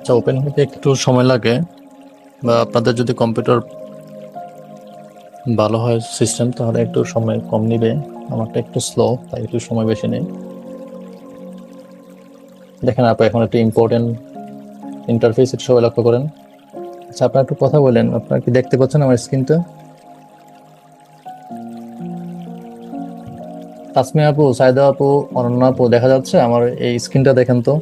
আচ্ছা, ওপেন হতে একটু সময় লাগে, বা আপনাদের যদি কম্পিউটার ভালো হয় সিস্টেম, তাহলে একটু সময় কম নিবে। আমারটা একটু স্লো, তাই একটু সময় বেশি নেই। দেখেন আপনি এখন একটা ইম্পর্টেন্ট ইন্টারফেস, একটু সবাই লক্ষ্য করেন। আচ্ছা, আপনার একটু কথা বলেন, আপনার কি দেখতে পাচ্ছেন আমার স্ক্রিনটা? তাসমিয়া আপু, সাইদা আপু, অনন্যা আপু, দেখা যাচ্ছে আমার এই স্ক্রিনটা? দেখেন তো।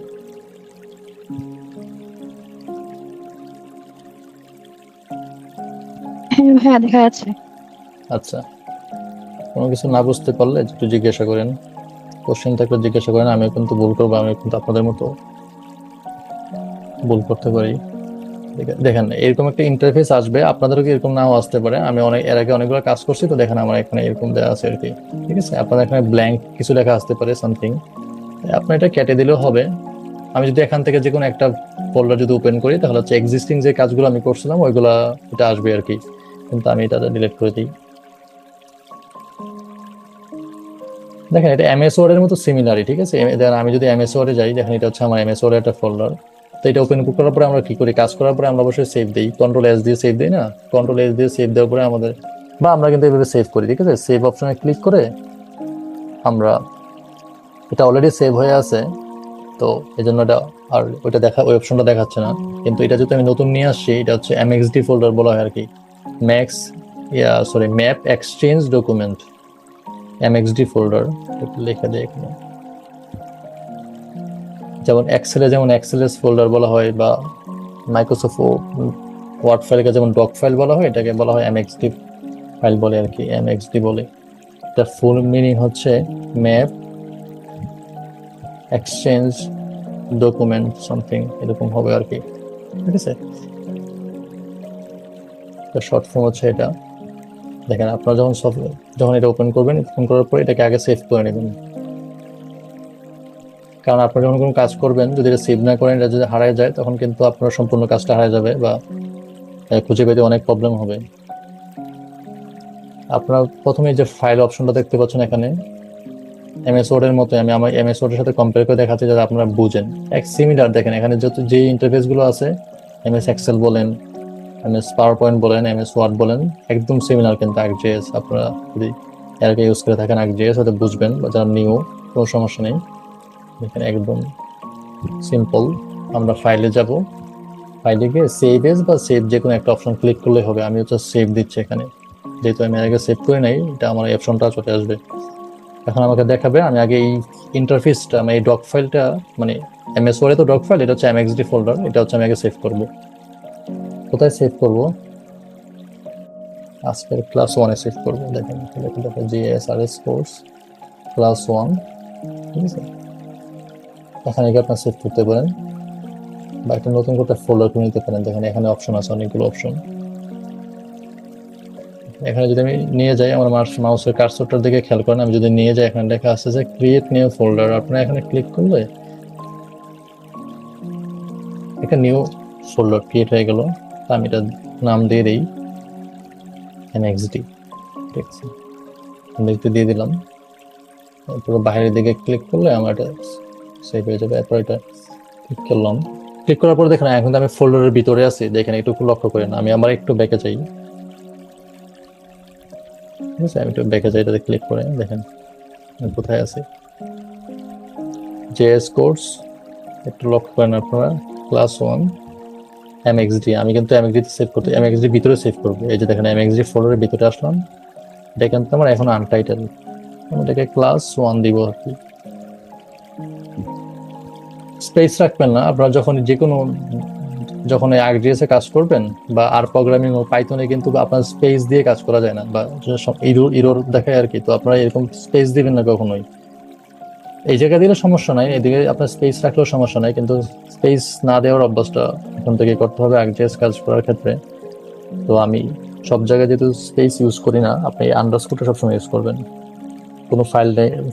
হ্যাঁ ভাইয়া, দেখা যাচ্ছে। আচ্ছা, কোনো কিছু না বুঝতে পারলে একটু জিজ্ঞাসা করেন, কোশ্চেন থাকলে জিজ্ঞাসা করেন। আমি কিন্তু ভুল করবো, আমি কিন্তু আপনাদের মতো ভুল করতে পারি। দেখেন এরকম একটা ইন্টারফেস আসবে, আপনাদেরও কি এরকম নাও আসতে পারে। আমি অনেক এর আগে অনেকগুলো কাজ করছি, তো দেখেন আমার এখানে এরকম দেওয়া আছে আর কি। ঠিক আছে, আপনাদের এখানে ব্ল্যাঙ্ক কিছু লেখা আসতে পারে, সামথিং। আপনার এটা কেটে দিলেও হবে। আমি যদি এখান থেকে যে কোনো একটা ফোল্ডার যদি ওপেন করি, তাহলে হচ্ছে এক্সিস্টিং যে কাজগুলো আমি করছিলাম ওইগুলা এটা আসবে আর কি। কিন্তু আমি এটা ডিলিট করে দিই। দেখেন এটা এমএস ওয়ার্ড এর মতো সিমিলারই, ঠিক আছে। দেখেন আমি যদি এমএস ওয়ার্ডে যাই, দেখেন এটা হচ্ছে আমার এমএস ওয়ার্ড একটা ফোল্ডার। তো এটা ওপেন করার পরে আমরা কি করি, কাজ করার পরে আমরা অবশ্যই সেভ দিই, কন্ট্রোল এস দিয়ে সেভ দিই না? কন্ট্রোল এস দিয়ে সেভ দেওয়ার পরে আমাদের, বা আমরা কিন্তু এভাবে সেভ করি, ঠিক আছে। সেভ অপশনে ক্লিক করে আমরা, এটা অলরেডি সেভ হয়ে আছে, তো এই জন্য এটা আর ওইটা দেখা, ওই অপশনটা দেখাচ্ছে না। কিন্তু এটা যদি আমি নতুন নিয়ে আসছি, এটা হচ্ছে এমএক্সডি ফোল্ডার বলা হয় আর কি। Max, sorry, map exchange document, MXD folder. লেখা যায় এখানে, যেমন এক্সেলে যেমন এক্সএলএস ফোল্ডার বলা হয়, বা মাইক্রোসফট ওয়ার্ড ফাইলকে যেমন ডক ফাইল বলা হয়, এটাকে বলা হয় এমএক্সডি ফাইল বলে আর কি, এমএক্সডি বলে। তার ফুল মিনিং হচ্ছে ম্যাপ এক্সচেঞ্জ ডকুমেন্ট সামথিং, এরকম হবে আর কি। ঠিক আছে, শর্ট ফর্ম হচ্ছে এটা। দেখেন আপনারা যখন যখন এটা ওপেন করবেন, ওপেন করার পর এটাকে আগে সেভ করে নেবেন। কারণ আপনারা যখন কোনো কাজ করবেন, যদি এটা সেভ না করেন, এটা যদি হারায় যায়, তখন কিন্তু আপনার সম্পূর্ণ কাজটা হারায় যাবে, বা খুঁজে পেতে অনেক প্রবলেম হবে। আপনারা প্রথমে যে ফাইল অপশনটা দেখতে পাচ্ছেন এখানে, এমএস ওয়ার্ড এর মতো, আমি আমার এমএস ওয়ার্ড এর সাথে কম্পেয়ার করে দেখাচ্ছি যাতে আপনারা বুঝেন। এক সিমিলার, দেখেন এখানে যত যে ইন্টারফেস গুলো আছে, এমএস এক্সেল বলেন, এমএস পাওয়ার পয়েন্ট বলেন, এমএস ওয়ার্ড বলেন, একদম সিমিলার কিন্তু আর্কজিএস। আপনারা যদি এর আগে ইউজ করে থাকেন আর্কজিএস, হয়তো বুঝবেন, বা যারা নিউ, কোনো সমস্যা নেই। এখানে একদম সিম্পল। আমরা ফাইলে যাব, ফাইলে গিয়ে সেভ এস বা সেভ যে কোনো একটা অপশন ক্লিক করলে হবে। আমি হচ্ছে সেভ দিচ্ছি এখানে, যেহেতু আমি এর আগে সেভ করে নাই, এটা আমার এই অপশনটা চলে আসবে। এখন আমাকে দেখাবে, আমি আগে এই ইন্টারফেসটা, আমি এই ডক ফাইলটা, মানে এমএস ওয়ার্ডে তো ডক ফাইল, এটা হচ্ছে এমএক্সডি ফোল্ডার, এটা হচ্ছে আমি আগে সেভ করব। কোথায় সেভ করব? আজকের ক্লাস ওয়ানে সেভ করবো। দেখেন দেখেন জিএসআরএস কোর্স ক্লাস ওয়ান, ঠিক আছে। এখানে গিয়ে আপনার সেভ করতে পারেন, বা একটা নতুন করে ফোল্ডার করে নিতে পারেন। দেখেন এখানে অপশন আছে, অনেকগুলো অপশন। এখানে যদি আমি নিয়ে যাই, আমার মাউসের কার্সরটার দিকে খেয়াল করেন, আমি যদি নিয়ে যাই, এখানে লেখা আছে যে ক্রিয়েট নিউ ফোল্ডার। আপনারা এখানে ক্লিক করলে একটা নিউ ফোল্ডার ক্রিয়েট হয়ে গেল। আমি এটা নাম দিয়ে দিই এনএক্সডি, ঠিক আছে। এনএক্সডি দিয়ে দিলাম। পুরো বাইরের দিকে ক্লিক করলে আমার এটা সেভ হয়ে যাবে। এরপর এটা ক্লিক করলাম, ক্লিক করার পর দেখেন এখন তো আমি ফোল্ডারের ভিতরে আছি। দেখেন একটু লক্ষ্য করেন, আমি আমার একটু ব্যাকে যাই, ঠিক আছে। আমি একটু ব্যাকে যাই, এটাতে ক্লিক করে দেখেন আমি কোথায় আছি। জেএস কোর্স, একটু লক্ষ্য করেন আপনারা, ক্লাস ওয়ান এমএক্সডি। আমি কিন্তু এমএক্সডি সেভ করতে, এমএক্সডি ভিতরে সেভ করবো। এই যে দেখেন এমএক্সডি ফোল্ডারের ভিতরে আসলাম, এটা কিন্তু আমার এখন আনটাইটেল। আমি এটাকে ক্লাস ওয়ান দিব আর কি। স্পেস রাখবেন না আপনারা, যখন যে কোনো, যখন আরডিএস এ কাজ করবেন, বা আর প্রোগ্রামিং ও পাইথনে কিন্তু আপনার স্পেস দিয়ে কাজ করা যায় না, বা ইরোর ইরোর দেখায় আর কি। তো আপনারা এরকম স্পেস দিবেন না কখনোই। এই জায়গা দিলে সমস্যা নাই, এদিকে আপনার স্পেস রাখলেও সমস্যা নাই, কিন্তু স্পেস না দেওয়ার অভ্যাসটা এখন থেকে করতে হবে আরডিএস কাজ করার ক্ষেত্রে। তো আমি সব জায়গায় যেহেতু স্পেস ইউজ করি না, আপনি আন্ডারস্কোরটা সবসময় ইউজ করবেন। কোনো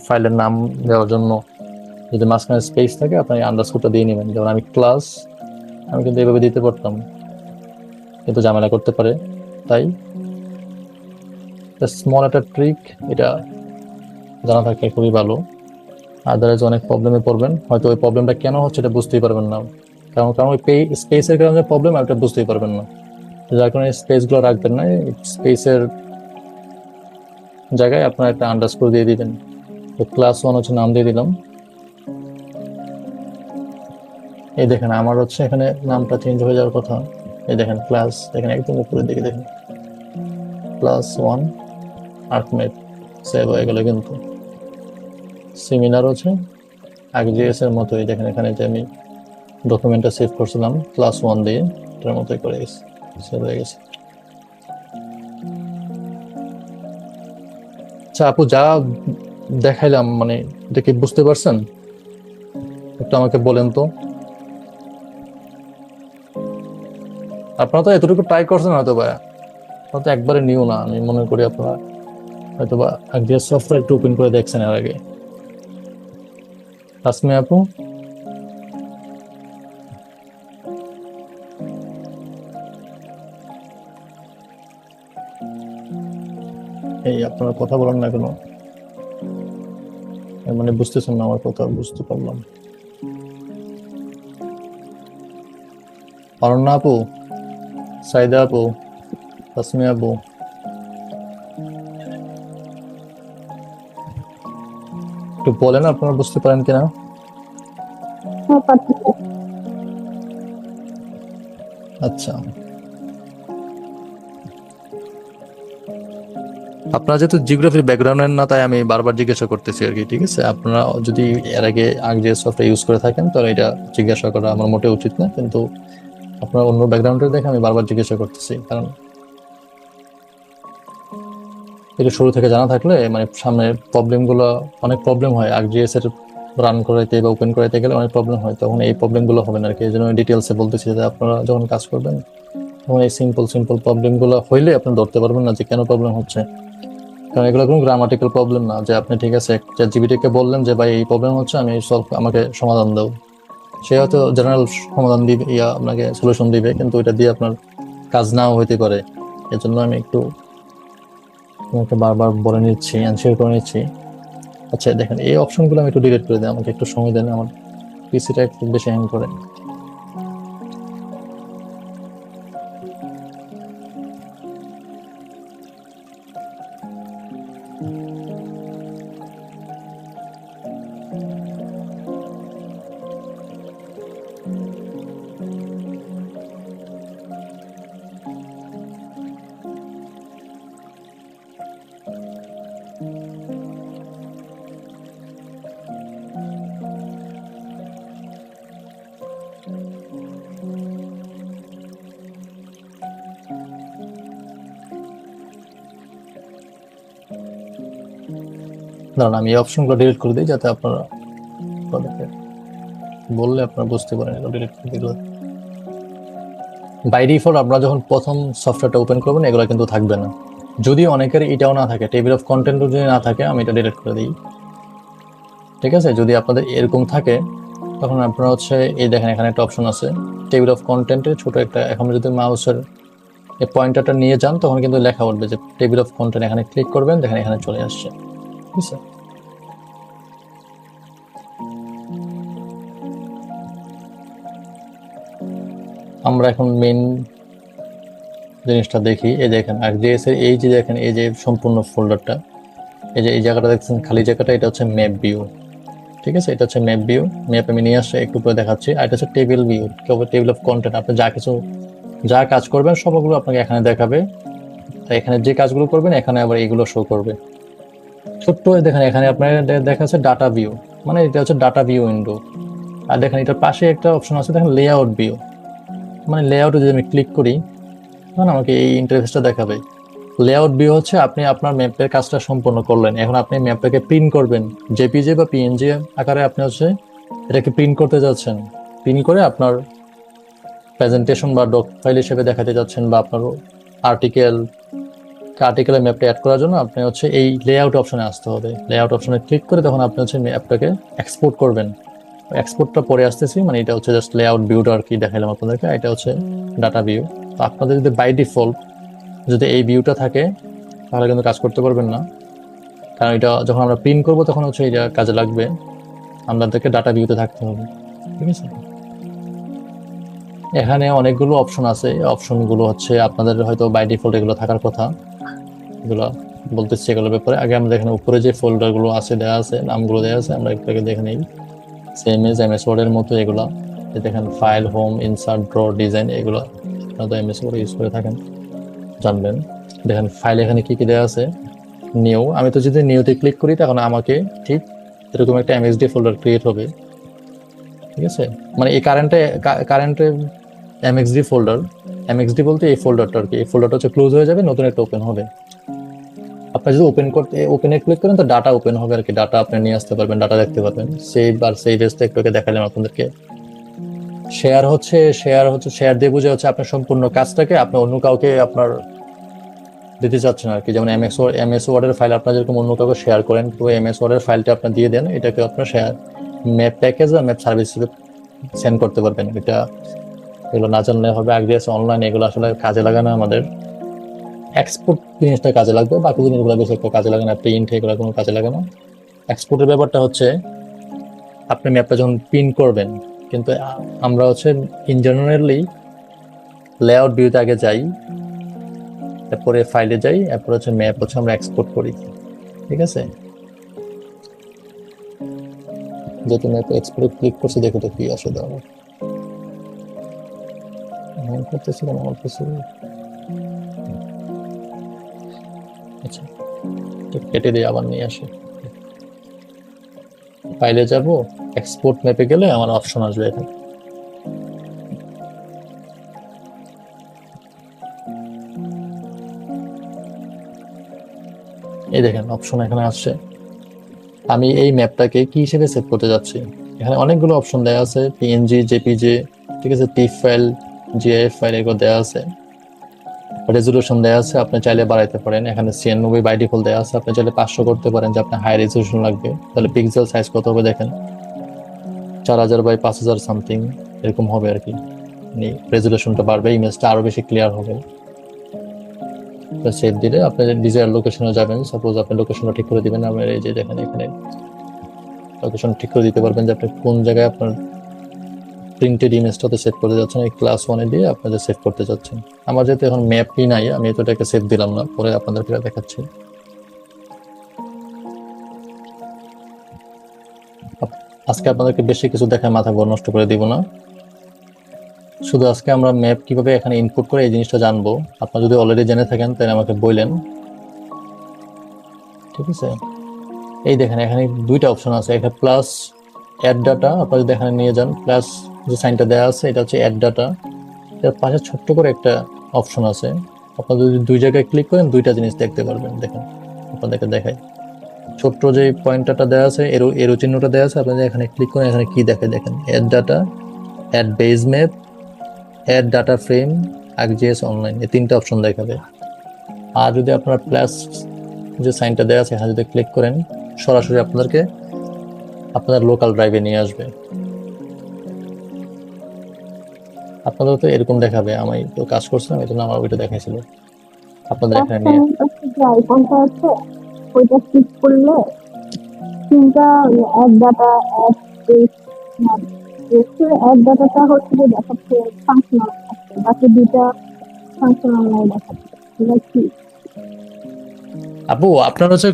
ফাইলের নাম দেওয়ার জন্য যদি মাঝখানে স্পেস থাকে, আপনি আন্ডারস্কোরটা দিয়ে নেবেন। যেমন আমি ক্লাস, আমি কিন্তু এভাবে দিতে পারতাম, কিন্তু ঝামেলা করতে পারে। তাই স্মল একটা ট্রিক, এটা জানা থাকলে খুবই ভালো। আদারওয়াইজ অনেক প্রবলেমে পড়বেন, হয়তো ওই প্রবলেমটা কেন হচ্ছে এটা বুঝতেই পারবেন না। কারণ কারণ ওই স্পেসের কারণে প্রবলেম, আপনি বুঝতেই পারবেন না, যার কারণে স্পেসগুলো রাখবেন না। স্পেসের জায়গায় আপনার একটা আন্ডারস্কোর দিয়ে দিবেন। তো ক্লাস 1 হচ্ছে নাম দিয়ে দিলাম। এই দেখেন আমার হচ্ছে এখানে নামটা চেঞ্জ হয়ে যাওয়ার কথা। এই দেখেন ক্লাস, দেখেন একদম উপরের দিকে দেখেন ক্লাস 1 আর্কমেট সেভ হয়ে গেল। কিন্তু সিমিলার হচ্ছে ArcGIS এর মতোই, দেখেন এখানে যে আমি ডকুমেন্টটা সেভ করছিলাম ক্লাস 1 দিয়ে, এটার মতোই করে গেছে, সেভ হয়ে গেছে। আচ্ছা আপু, যা দেখাইলাম মানে এটা কি বুঝতে পারছেন? একটু আমাকে বলেন তো। আপনারা তো এতটুকু ট্রাই করছেন হয়তো বা, আপনারা তো একবারে নিউ না, আমি মনে করি আপনারা হয়তো বা ArcGIS সফটওয়্যার একটু ওপেন করে দেখছেন এর আগে। তাসমি আপু, এই আপনারা কথা বলেন না কেন? মানে বুঝতেছেন না আমার কথা? বুঝতে পারলাম। অরণ্যা আপু, সাইদা আপু, তাসমি আপু, একটু বলেন আপনারা বুঝতে পারেন কিনা। হ্যাঁ, পারতেছি। আচ্ছা, আপনারা যেহেতু জিওগ্রাফির ব্যাকগ্রাউন্ডের না, তাই আমি বারবার জিজ্ঞাসা করতেছি আর কি। ঠিক আছে, আপনারা যদি এর আগে ArcGIS সফটওয়্যার ইউজ করে থাকেন তাহলে এটা জিজ্ঞাসা করা আমার মোটেও উচিত না, কিন্তু আপনার অন্য ব্যাকগ্রাউন্ডের দেখে আমি বারবার জিজ্ঞাসা করতেছি, কারণ এটা শুরু থেকে জানা থাকলে মানে সামনে প্রবলেমগুলো, অনেক প্রবলেম হয় ArcGIS এর রান করাইতে বা ওপেন করাইতে গেলে অনেক প্রবলেম হয়, তখন এই প্রবলেমগুলো হবে না আর কি। এই জন্য ডিটেলসে বলতেছি যে আপনারা যখন কাজ করবেন তখন এই সিম্পল সিম্পল প্রবলেমগুলো হইলে আপনি ধরতে পারবেন না যে কেন প্রবলেম হচ্ছে। কারণ এগুলো কোনো গ্রামাটিক্যাল প্রবলেম না যে আপনি ঠিক আছে চ্যাটজিপিটিকে বললেন যে ভাই এই প্রবলেম হচ্ছে, আমি আমাকে সমাধান দাও। সে হয়তো জেনারেল সমাধান দিবে, আপনাকে সলিউশন দিবে, কিন্তু এটা দিয়ে আপনার কাজ নাও হইতে পারে। এজন্য আমি একটু তোমাকে বারবার বলে নিচ্ছি, অ্যানসার করে নিচ্ছি। আচ্ছা দেখেন, এই অপশনগুলো আমি একটু ডিলিট করে দিই, আমাকে একটু সময় দেন, আমার পিসিটা একটু বেশি হ্যাং করে। দাঁড়ান আমি এই অপশনগুলো ডিলিট করে দিই, যাতে আপনারা তাদেরকে বললে আপনারা বুঝতে পারেন। এগুলো ডিলিট করে দিলে বাই ডিফল্ট আপনারা যখন প্রথম সফটওয়্যারটা ওপেন করবেন এগুলো কিন্তু থাকবে না। যদি অনেকের এটাও না থাকে, টেবিল অফ কন্টেন্টও যদি না থাকে, আমি এটা ডিলিট করে দিই। ঠিক আছে, যদি আপনাদের এরকম থাকে তখন আপনারা হচ্ছে এই দেখেন এখানে একটা অপশন আছে টেবিল অফ কন্টেন্টের ছোট একটা, এখন যদি মাউসের এই পয়েন্টারটা নিয়ে যান তখন কিন্তু লেখা উঠবে যে টেবিল অফ কন্টেন্ট, এখানে ক্লিক করবেন, দেখেন এখানে চলে আসছে। ঠিক আছে, আমরা এখন মেইন জিনিসটা দেখি। এই দেখেন ArcGIS এর এই যে দেখেন এই যে সম্পূর্ণ ফোল্ডারটা, এই যে এই জায়গাটা দেখছেন খালি জায়গাটা, এটা হচ্ছে ম্যাপ ভিউ। ঠিক আছে, এটা হচ্ছে ম্যাপ ভিউ। ম্যাপ আমি নিয়ে আসছি একটু পরে দেখাচ্ছি। আর এটা হচ্ছে table view, table of content. আপনি যা কাজ করবেন সবগুলো আপনাকে এখানে দেখাবে। তাই এখানে যে কাজগুলো করবেন এখানে আবার এইগুলো শো করবে। ছোট্ট দেখেন এখানে আপনার দেখা যাচ্ছে ডাটা ভিউ, মানে এটা হচ্ছে ডাটা ভিউ উইন্ডো। আর দেখেন এটার পাশে একটা অপশন আছে দেখেন লেআউট ভিউ, মানে লেআউটে যদি আমি ক্লিক করি তখন আমাকে এই ইন্টারফেসটা দেখাবে। লেআউট ভিউ হচ্ছে আপনি আপনার ম্যাপের কাজটা সম্পন্ন করলেন, এখন আপনি ম্যাপটাকে প্রিন্ট করবেন জেপিজি বা পিএনজি আকারে। আপনি হচ্ছে এটাকে প্রিন্ট করতে যাচ্ছেন, প্রিন্ট করে আপনার প্রেজেন্টেশন বা ডক ফাইল হিসেবে দেখাতে যাচ্ছেন, বা আপনার আর্টিকেলের ম্যাপটা অ্যাড করার জন্য আপনি হচ্ছে এই লেআউট অপশনে আসতে হবে। লেআউট অপশনে ক্লিক করে তখন আপনি হচ্ছে ম্যাপটাকে এক্সপোর্ট করবেন। এক্সপোর্টটা পরে আসতেছি, মানে এটা হচ্ছে জাস্ট লেআউট ভিউটা আর কি দেখাইলাম আপনাদেরকে। এটা হচ্ছে ডাটা ভিউ। তো আপনাদের যদি বাই ডিফল্ট যদি এই ভিউটা থাকে তাহলে কিন্তু কাজ করতে পারবেন না, কারণ এটা যখন আমরা প্রিন্ট করবো তখন হচ্ছে এটা কাজে লাগবে। আমাদেরকে ডাটা ভিউতে থাকতে হবে। ঠিক আছে, এখানে অনেকগুলো অপশন আছে, অপশনগুলো হচ্ছে আপনাদের হয়তো বাই ডিফল্ট এগুলো থাকার কথা, এগুলো বলতেছি এগুলোর ব্যাপারে। আগে আমরা এখানে উপরে যে ফোল্ডার গুলো আছে দেওয়া আছে, নামগুলো দেওয়া আছে, আমরা একটু আগে দেখে নিই। সেম এজ এমএস ওয়ার্ড এর মতো এগুলা, এই দেখেন file, home, insert, draw, design, এগুলো আপনারা তো এমএস ওয়ার্ড ইউজ করে থাকেন, জানবেন। দেখেন ফাইল এখানে কি কি দেওয়া আছে। নিউ, আমি তো যদি নিউতে ক্লিক করি তখন আমাকে ঠিক এরকম একটা এমএসডি ফোল্ডার ক্রিয়েট হবে, ঠিক আছে। মানে এই কারেন্টে এমএক্সডি ফোল্ডার, এমএক্সডি বলতে এই ফোল্ডারটা আর কি, এই ফোল্ডারটা হচ্ছে ক্লোজ হয়ে যাবে, নতুন একটা ওপেন হবে। আপনি যদি ওপেনে ক্লিক করেন তো ডাটা ওপেন হবে আর কি, ডাটা আপনি নিয়ে আসতে পারবেন, ডাটা দেখতে পারবেন। সেভ আর সেভ এস তো একটু আগে দেখালাম আপনাদেরকে। শেয়ার দিয়ে বুঝে হচ্ছে আপনার সম্পূর্ণ কাজটাকে আপনি অন্য কাউকে আপনার দিতে চাচ্ছেন আর কি। যেমন এমএস ওয়ার্ডের ফাইল আপনার যেরকম অন্য কাউকে শেয়ার করেন, তো এমএস ওয়ার্ডের ফাইলটা আপনি দিয়ে দেন, এটাকে আপনার শেয়ার ম্যাপ প্যাকেজ বা ম্যাপ সার্ভিস সেন্ড করতে পারবেন। এটা এগুলো না জানলে হবে, আগে আছে অনলাইন, এগুলো আসলে কাজে লাগে না আমাদের। এক্সপোর্ট জিনিসটা কাজে লাগবে, বাকি জিনিসগুলো বেশি একটা কাজে লাগে না, প্রিন্ট এগুলো কোনো কাজে লাগে না। এক্সপোর্টের ব্যাপারটা হচ্ছে আপনি ম্যাপটা যখন প্রিন্ট করবেন, কিন্তু আমরা হচ্ছে ইন জেনারেলি লেআউট ভিউতে আগে যাই, তারপরে ফাইলে যাই, এরপর হচ্ছে ম্যাপ হচ্ছে আমরা এক্সপোর্ট করি, ঠিক আছে। যেহেতু ম্যাপে এক্সপোর্টে ক্লিক করছি, দেখো তো কি আসে দাও করতেছিলাম আমার কাছে। আচ্ছা, তো কেটে দিয়ে আবার নিয়ে আসি। ফাইলে যাব, এক্সপোর্ট ম্যাপে গেলে আমার অপশন আসবে এখানে। এই দেখেন অপশন এখানে আসছে। আমি এই ম্যাপটাকে কি হিসেবে সেভ করতে যাচ্ছি, এখানে অনেকগুলো অপশন দেওয়া আছে, পিএনজি, জেপিজি, ঠিক আছে, টিফ ফাইল, জিআইএফ ফাইল, এগুলো দেওয়া আছে। রেজলিউশন দেওয়া আছে, আপনি চাইলে বাড়াইতে পারেন। এখানে 96 বাই ডিফল্ট দেওয়া আছে, আপনি চাইলে 500 করতে পারেন যে আপনার হাই রেজলিউশন লাগবে। তাহলে পিক্সেল সাইজ কত হবে দেখেন, 4000 বাই 5000 সামথিং এরকম হবে আর কি। রেজলিউশনটা বাড়বে, ইমেজটা আরো বেশি ক্লিয়ার হবে। সেভ দিলে আপনি ডিজায়ার লোকেশনে যাবেন, সাপোজ আপনি লোকেশনটা ঠিক করে দিবেন। আপনার এই যে দেখেন এখানে লোকেশন ঠিক করে দিতে পারবেন যে আপনি কোন জায়গায় আপনার প্রিন্টেড ইমেজটাতে সেভ করতে যাচ্ছেন, এই ক্লাস 1-এ দিয়ে আপনাদের সেভ করতে যাচ্ছেন। আমার যেহেতু এখন ম্যাপই নাই, আমি তো এটাকে সেভ দিলাম না, পরে আপনাদেরকে দেখাচ্ছি। আজকে আপনাদেরকে বেশি কিছু দেখায় মাথা নষ্ট করে দিব না, শুধু আজকে আমরা ম্যাপ কিভাবে এখানে ইনপুট করে এই জিনিসটা জানবো। আপনারা যদি অলরেডি জেনে থাকেন তাহলে আমাকে বললেন, ঠিক আছে। এই দেখেন এখানে দুইটা অপশন আছে, একটা প্লাস অ্যাড ডাটা, আপনারা যদি এখানে নিয়ে যান, প্লাস যে সাইনটা দেওয়া আছে এটা হচ্ছে অ্যাড ডাটা, এর পাশে ছোট্ট করে একটা অপশন আছে। আপনারা যদি দুই জায়গায় ক্লিক করেন দুইটা জিনিস দেখতে পারবেন। দেখেন আপনাদেরকে দেখাই, ছোট্ট যে পয়েন্টারটা দেওয়া আছে, এরো চিহ্নটা দেওয়া আছে, আপনারা এখানে ক্লিক করেন, এখানে কি দেখে দেখেন, add data, add base map, add data frame, ArcGIS online, এই তিনটা অপশন দেখাবে। আর যদি আপনার প্লাস যে সাইনটা দেওয়া আছে এখানে যদি ক্লিক করেন, সরাসরি আপনাদেরকে আপনাদের লোকাল ড্রাইভে নিয়ে আসবে। আপনাদের তো এরকম দেখাবে, আমি তো কাজ করছিলাম এই জন্য আমার ওইটা দেখাইছিল। আপনাদের এখানে নিয়ে যে আইকনটা আছে ওইটা ক্লিক করলে তিনটা add data, add page, add ডাটাটা হচ্ছে যে দেখাচ্ছে ফাংশনাল আছে, বাকি দুইটা ফাংশনাল নাই দেখাচ্ছে, ঠিক আছে। আপু আপনার হচ্ছে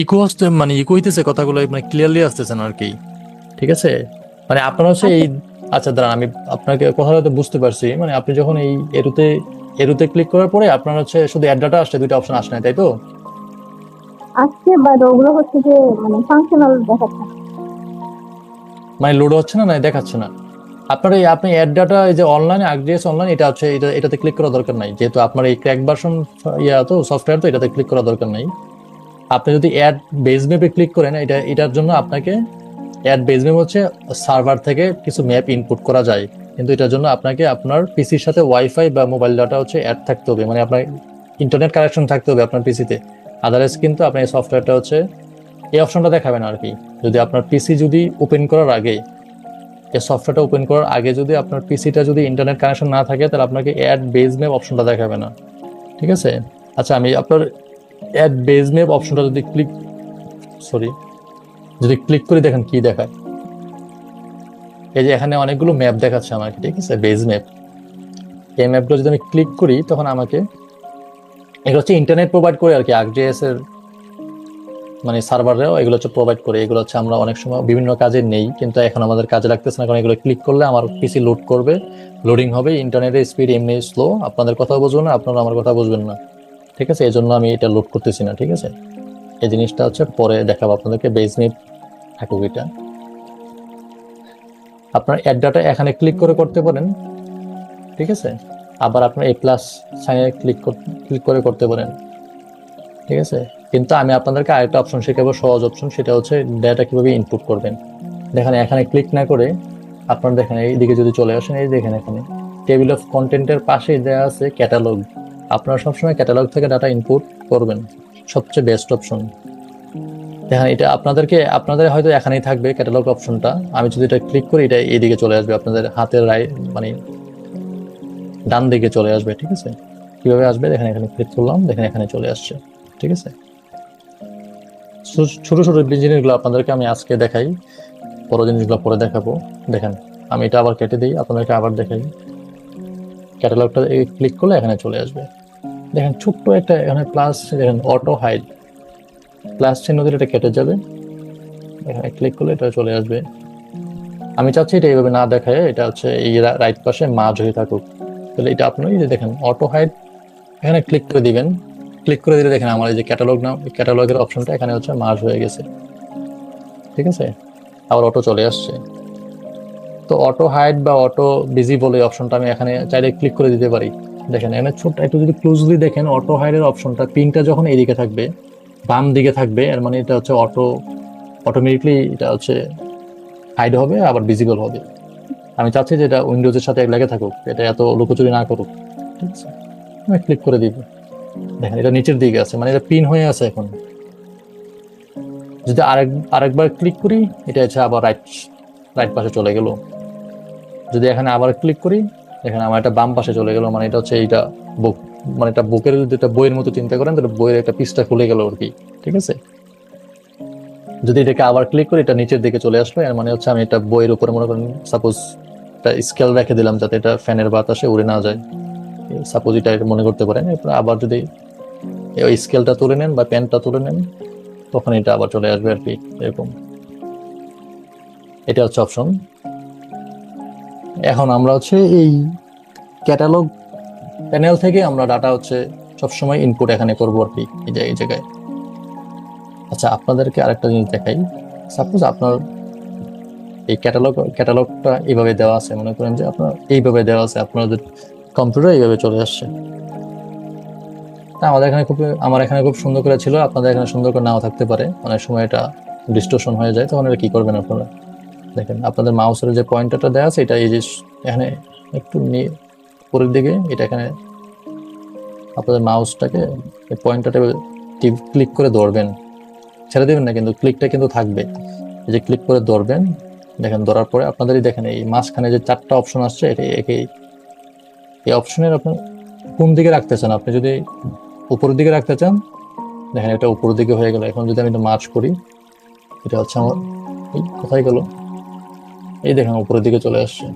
ইকো আসতে, মানে ইকো হইতেছে কথাগুলো, মানে ক্লিয়ারলি আসতেছে না আর কি, ঠিক আছে। মানে আপনার হচ্ছে এই, আচ্ছা দাঁড়ান আমি আপনাকে কথাটা তো বুঝতে পারছি। মানে আপনি যখন এই এরুতে এরুতে ক্লিক করার পরে আপনার হচ্ছে শুধু অ্যাড ডাটা আসছে, দুইটা অপশন আসছে না, তাই তো? আসছে বাট ওগুলো হচ্ছে যে মানে ফাংশনাল দেখাচ্ছে না। মানে লোড হচ্ছে না, না দেখাচ্ছে না। আপনার এই আপনি অ্যাড ডাটা, এই যে অনলাইন ArcGIS অনলাইন, এটা হচ্ছে এটাতে ক্লিক করা দরকার নাই, যেহেতু আপনার এই ক্র্যাক ভার্সন তো সফটওয়্যার, তো এটাতে ক্লিক করা দরকার নাই। আপনি যদি অ্যাড বেজ ম্যাপে ক্লিক করেন, এটার জন্য আপনাকে অ্যাড বেজ ম্যাপ হচ্ছে সার্ভার থেকে কিছু ম্যাপ ইনপুট করা যায়, কিন্তু এটার জন্য আপনাকে আপনার পিসির সাথে ওয়াইফাই বা মোবাইল ডাটা হচ্ছে অ্যাড থাকতে হবে, মানে আপনার ইন্টারনেট কানেকশন থাকতে হবে আপনার পিসিতে। আদারওয়াইজ কিন্তু আপনার এই সফটওয়্যারটা হচ্ছে এই অপশনটা দেখাবে না আর কি। যদি আপনার পিসি যদি ওপেন করার আগে, এই সফটওয়্যারটা ওপেন করার আগে যদি আপনার পিসিটা যদি ইন্টারনেট কানেকশন না থাকে, তাহলে আপনাকে অ্যাড বেজ ম্যাপ অপশনটা দেখাবে না, ঠিক আছে। আচ্ছা আমি আপনার অ্যাড বেজ ম্যাপ অপশনটা যদি ক্লিক করি, দেখেন কি দেখায়। এই যে এখানে অনেকগুলো ম্যাপ দেখাচ্ছে আমাকে, ঠিক আছে, বেজ ম্যাপ। এই ম্যাপগুলো যদি আমি ক্লিক করি তখন আমাকে, এগুলো হচ্ছে ইন্টারনেট প্রোভাইড করে আর কি, ArcGIS এর মানে সার্ভাররাও এগুলো হচ্ছে প্রোভাইড করে। এগুলো হচ্ছে আমরা অনেক সময় বিভিন্ন কাজে নেই, কিন্তু এখন আমাদের কাজে লাগতেছে না, কারণ এগুলো ক্লিক করলে আমার পিসি লোড করবে, লোডিং হবে, ইন্টারনেটের স্পিড এমনি স্লো, আপনাদের কথা বুঝবো না, আপনারা আমার কথা বুঝবেন না, ঠিক আছে, এই জন্য আমি এটা লোড করতেছি না, ঠিক আছে। এই জিনিসটা হচ্ছে পরে দেখাবো আপনাদেরকে, বেজ ম্যাপ থাকুক এটা। আপনার অ্যাড ডাটা এখানে ক্লিক করে করতে পারেন, ঠিক আছে, আবার আপনার এই প্লাস সাইনে ক্লিক করে করতে পারেন, ঠিক আছে। কিন্তু আমি আপনাদেরকে আরেকটা অপশন শেখাবো, সহজ অপশন, সেটা হচ্ছে ডেটা কিভাবে ইনপুট করবেন। দেখেন এখানে ক্লিক না করে আপনার দেখেন এইদিকে যদি চলে আসেন, এই দেখেন এখানে টেবিল অফ কন্টেন্টের পাশে দেওয়া আছে ক্যাটালগ। আপনারা সবসময় ক্যাটালগ থেকে ডাটা ইনপুট করবেন, সবচেয়ে বেস্ট অপশন। দেখেন এটা আপনাদের হয়তো এখানেই থাকবে ক্যাটালগ অপশনটা, আমি যদি এটা ক্লিক করি এটা এইদিকে চলে আসবে, আপনাদের হাতের মানে ডান দিকে চলে আসবে, ঠিক আছে। কিভাবে আসবে দেখেন, এখানে ক্লিক করলাম, দেখেন এখানে চলে আসছে, ঠিক আছে। ছোট ছোট জিনিসগুলো আপনাদেরকে আমি আজকে দেখাই, বড় জিনিসগুলো পরে দেখাবো। দেখেন আমি এটা আবার কেটে দিই, আপনাদেরকে আবার দেখাই। ক্যাটালগটা ক্লিক করলে এখানে চলে আসবে, দেখেন ছোট্ট একটা এখানে প্লাস, দেখেন অটো হাইড, প্লাস চিহ্ন দিলে এটা কেটে যাবে, এখানে ক্লিক করলে এটা চলে আসবে। আমি চাচ্ছি এটা এইভাবে না দেখায়, এটা হচ্ছে এই রাইট পাশে মার্জ হয়ে থাকুক, তাহলে এটা আপনি এই যে দেখেন অটো হাইড, এখানে ক্লিক করে দিবেন, ক্লিক করে দিলে দেখেন আমার এই যে ক্যাটালগের অপশনটা এখানে হচ্ছে মার্জ হয়ে গেছে, ঠিক আছে, আবার অটো চলে আসছে। তো অটো হাইড বা অটো ভিজিবল এই অপশনটা আমি এখানে চাইলে ক্লিক করে দিতে পারি। দেখেন এখানে ছোট্ট একটু যদি ক্লোজলি দেখেন, অটো হাইডের অপশনটা পিনটা যখন এইদিকে থাকবে, বাম দিকে থাকবে, এর মানে এটা হচ্ছে অটোমেটিকলি এটা হচ্ছে হাইড হবে, আবার ভিজিবল হবে। আমি চাচ্ছি যে এটা উইন্ডোজের সাথে লেগে থাকুক, এটা এত লুকোচুরি না করুক, ঠিক আছে। আমি ক্লিক করে দিব, দেখেন এটা নিচের দিকে আছে, মানে এটা পিন হয়ে আছে এখন। যদি আরেকবার ক্লিক করি, এটা হচ্ছে আবার রাইট পাশে চলে গেল। যদি এখানে আবার ক্লিক করি, এখানে আমার এটা বাম পাশে চলে গেল, মানে এটা হচ্ছে এইটা বুক, মানে এটা বুকের যেটা বইয়ের মতো চিন্তা করেন, তাহলে বইয়ের একটা পৃষ্ঠা খুলে গেল আর কি, ঠিক আছে। যদি এটাকে আবার ক্লিক করি, এটা নিচের দিকে চলে আসলো, এর মানে হচ্ছে আমি এটা বইয়ের উপরে মনে করেন সাপোজ একটা স্কেল রেখে দিলাম, যাতে এটা ফ্যানের বাতাসে উড়ে না যায়, সাপোজ এটা মনে করতে পারেন। এরপর আবার যদি ওই স্কেলটা তুলে নেন বা পেনটা তুলে নেন, তখন এটা আবার চলে আসবে আর কি, এরকম। এটা হচ্ছে অপশন। এখন আমরা হচ্ছে এই ক্যাটালগ প্যানেল থেকে আমরা ডাটা হচ্ছে সবসময় ইনপুট এখানে করবো আর কি, এই জায়গায়। আচ্ছা আপনাদেরকে আরেকটা জিনিস দেখাই, সাপোজ আপনার এই ক্যাটালগটা এইভাবে দেওয়া আছে, মনে করেন যে আপনার এইভাবে দেওয়া আছে, আপনাদের কম্পিউটার এইভাবে চলে আসছে। তা আমার এখানে খুব সুন্দর করে ছিল, আপনাদের এখানে সুন্দর করে নাও থাকতে পারে, অনেক সময় এটা ডিস্টরশন হয়ে যায়, তখন এটা কি করবেন আপনারা, দেখেন আপনাদের মাউসের যে পয়েন্টারটা দেওয়া আছে, এটা এই যে এখানে একটু উপরের দিকে, এটা এখানে আপনাদের মাউসটাকে এই পয়েন্টারটা ক্লিক করে ধরবেন, ছেড়ে দেবেন না, কিন্তু ক্লিকটা কিন্তু থাকবে। এই যে ক্লিক করে ধরবেন, দেখেন ধরার পরে আপনাদেরই দেখেন এই মাঝখানে যে 4টা অপশন আসছে, এই অপশনের আপনি কোন দিকে রাখতে চান। আপনি যদি উপরের দিকে রাখতে চান, দেখেন এটা উপরের দিকে হয়ে গেল। এখন যদি আমি এটা মার্জ করি, এটা হচ্ছে আমার এই কোথায় গেল, এই দেখেন উপরের দিকে চলে আসছে,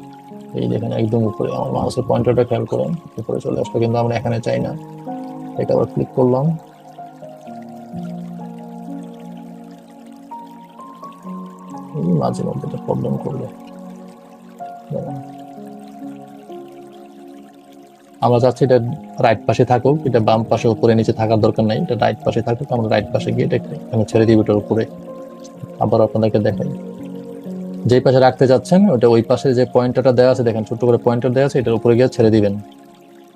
এই দেখেন একদম উপরে, আমার মাউসের পয়েন্টারটা খেয়াল করেন, উপরে চলে আসলো, কিন্তু আমরা এখানে চাই না। এটা আবার ক্লিক করলাম, মাঝে মধ্যে একটা প্রবলেম করবে। আমরা চাচ্ছি এটা রাইট পাশে থাকুক, এটা বাম পাশে উপরে নিচে থাকার দরকার নাই, এটা রাইট পাশে থাকুক। আমরা রাইট পাশে গিয়ে এটা আমি ছেড়ে দিব এটার উপরে। আবার আপনাদেরকে দেখাই, যে পাশে রাখতে যাচ্ছেন ওটা ওই পাশে যে পয়েন্টারটা দেওয়া আছে, দেখেন ছোট্ট করে পয়েন্টার দেওয়া আছে, এটার উপরে গিয়ে ছেড়ে দিবেন,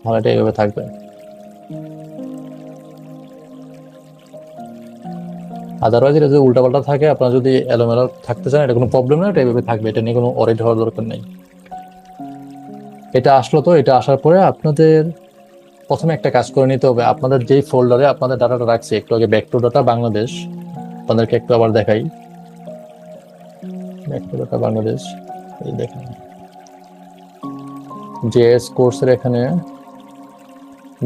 তাহলে এটা এইভাবে থাকবে। আদারওয়াইজ এটা যদি উল্টাপাল্টা থাকে, আপনার যদি এলোমেলো থাকতে চান, এটা কোনো প্রবলেম না, এটা এইভাবে থাকবে, এটা নিয়ে কোনো অরিড হওয়ার দরকার নেই। এটা আসলো, তো এটা আসার পরে আপনাদের প্রথমে একটা কাজ করে নিতে হবে, আপনাদের যেই ফোল্ডারে আপনাদের ডাটাটা রাখছে, একটু আগে ব্যাক টু ডাটা বাংলাদেশ, আপনাদেরকে একটু আবার দেখাই, ব্যাক টু ডাটা বাংলাদেশ, এই দেখেন জেএস কোর্সের এখানে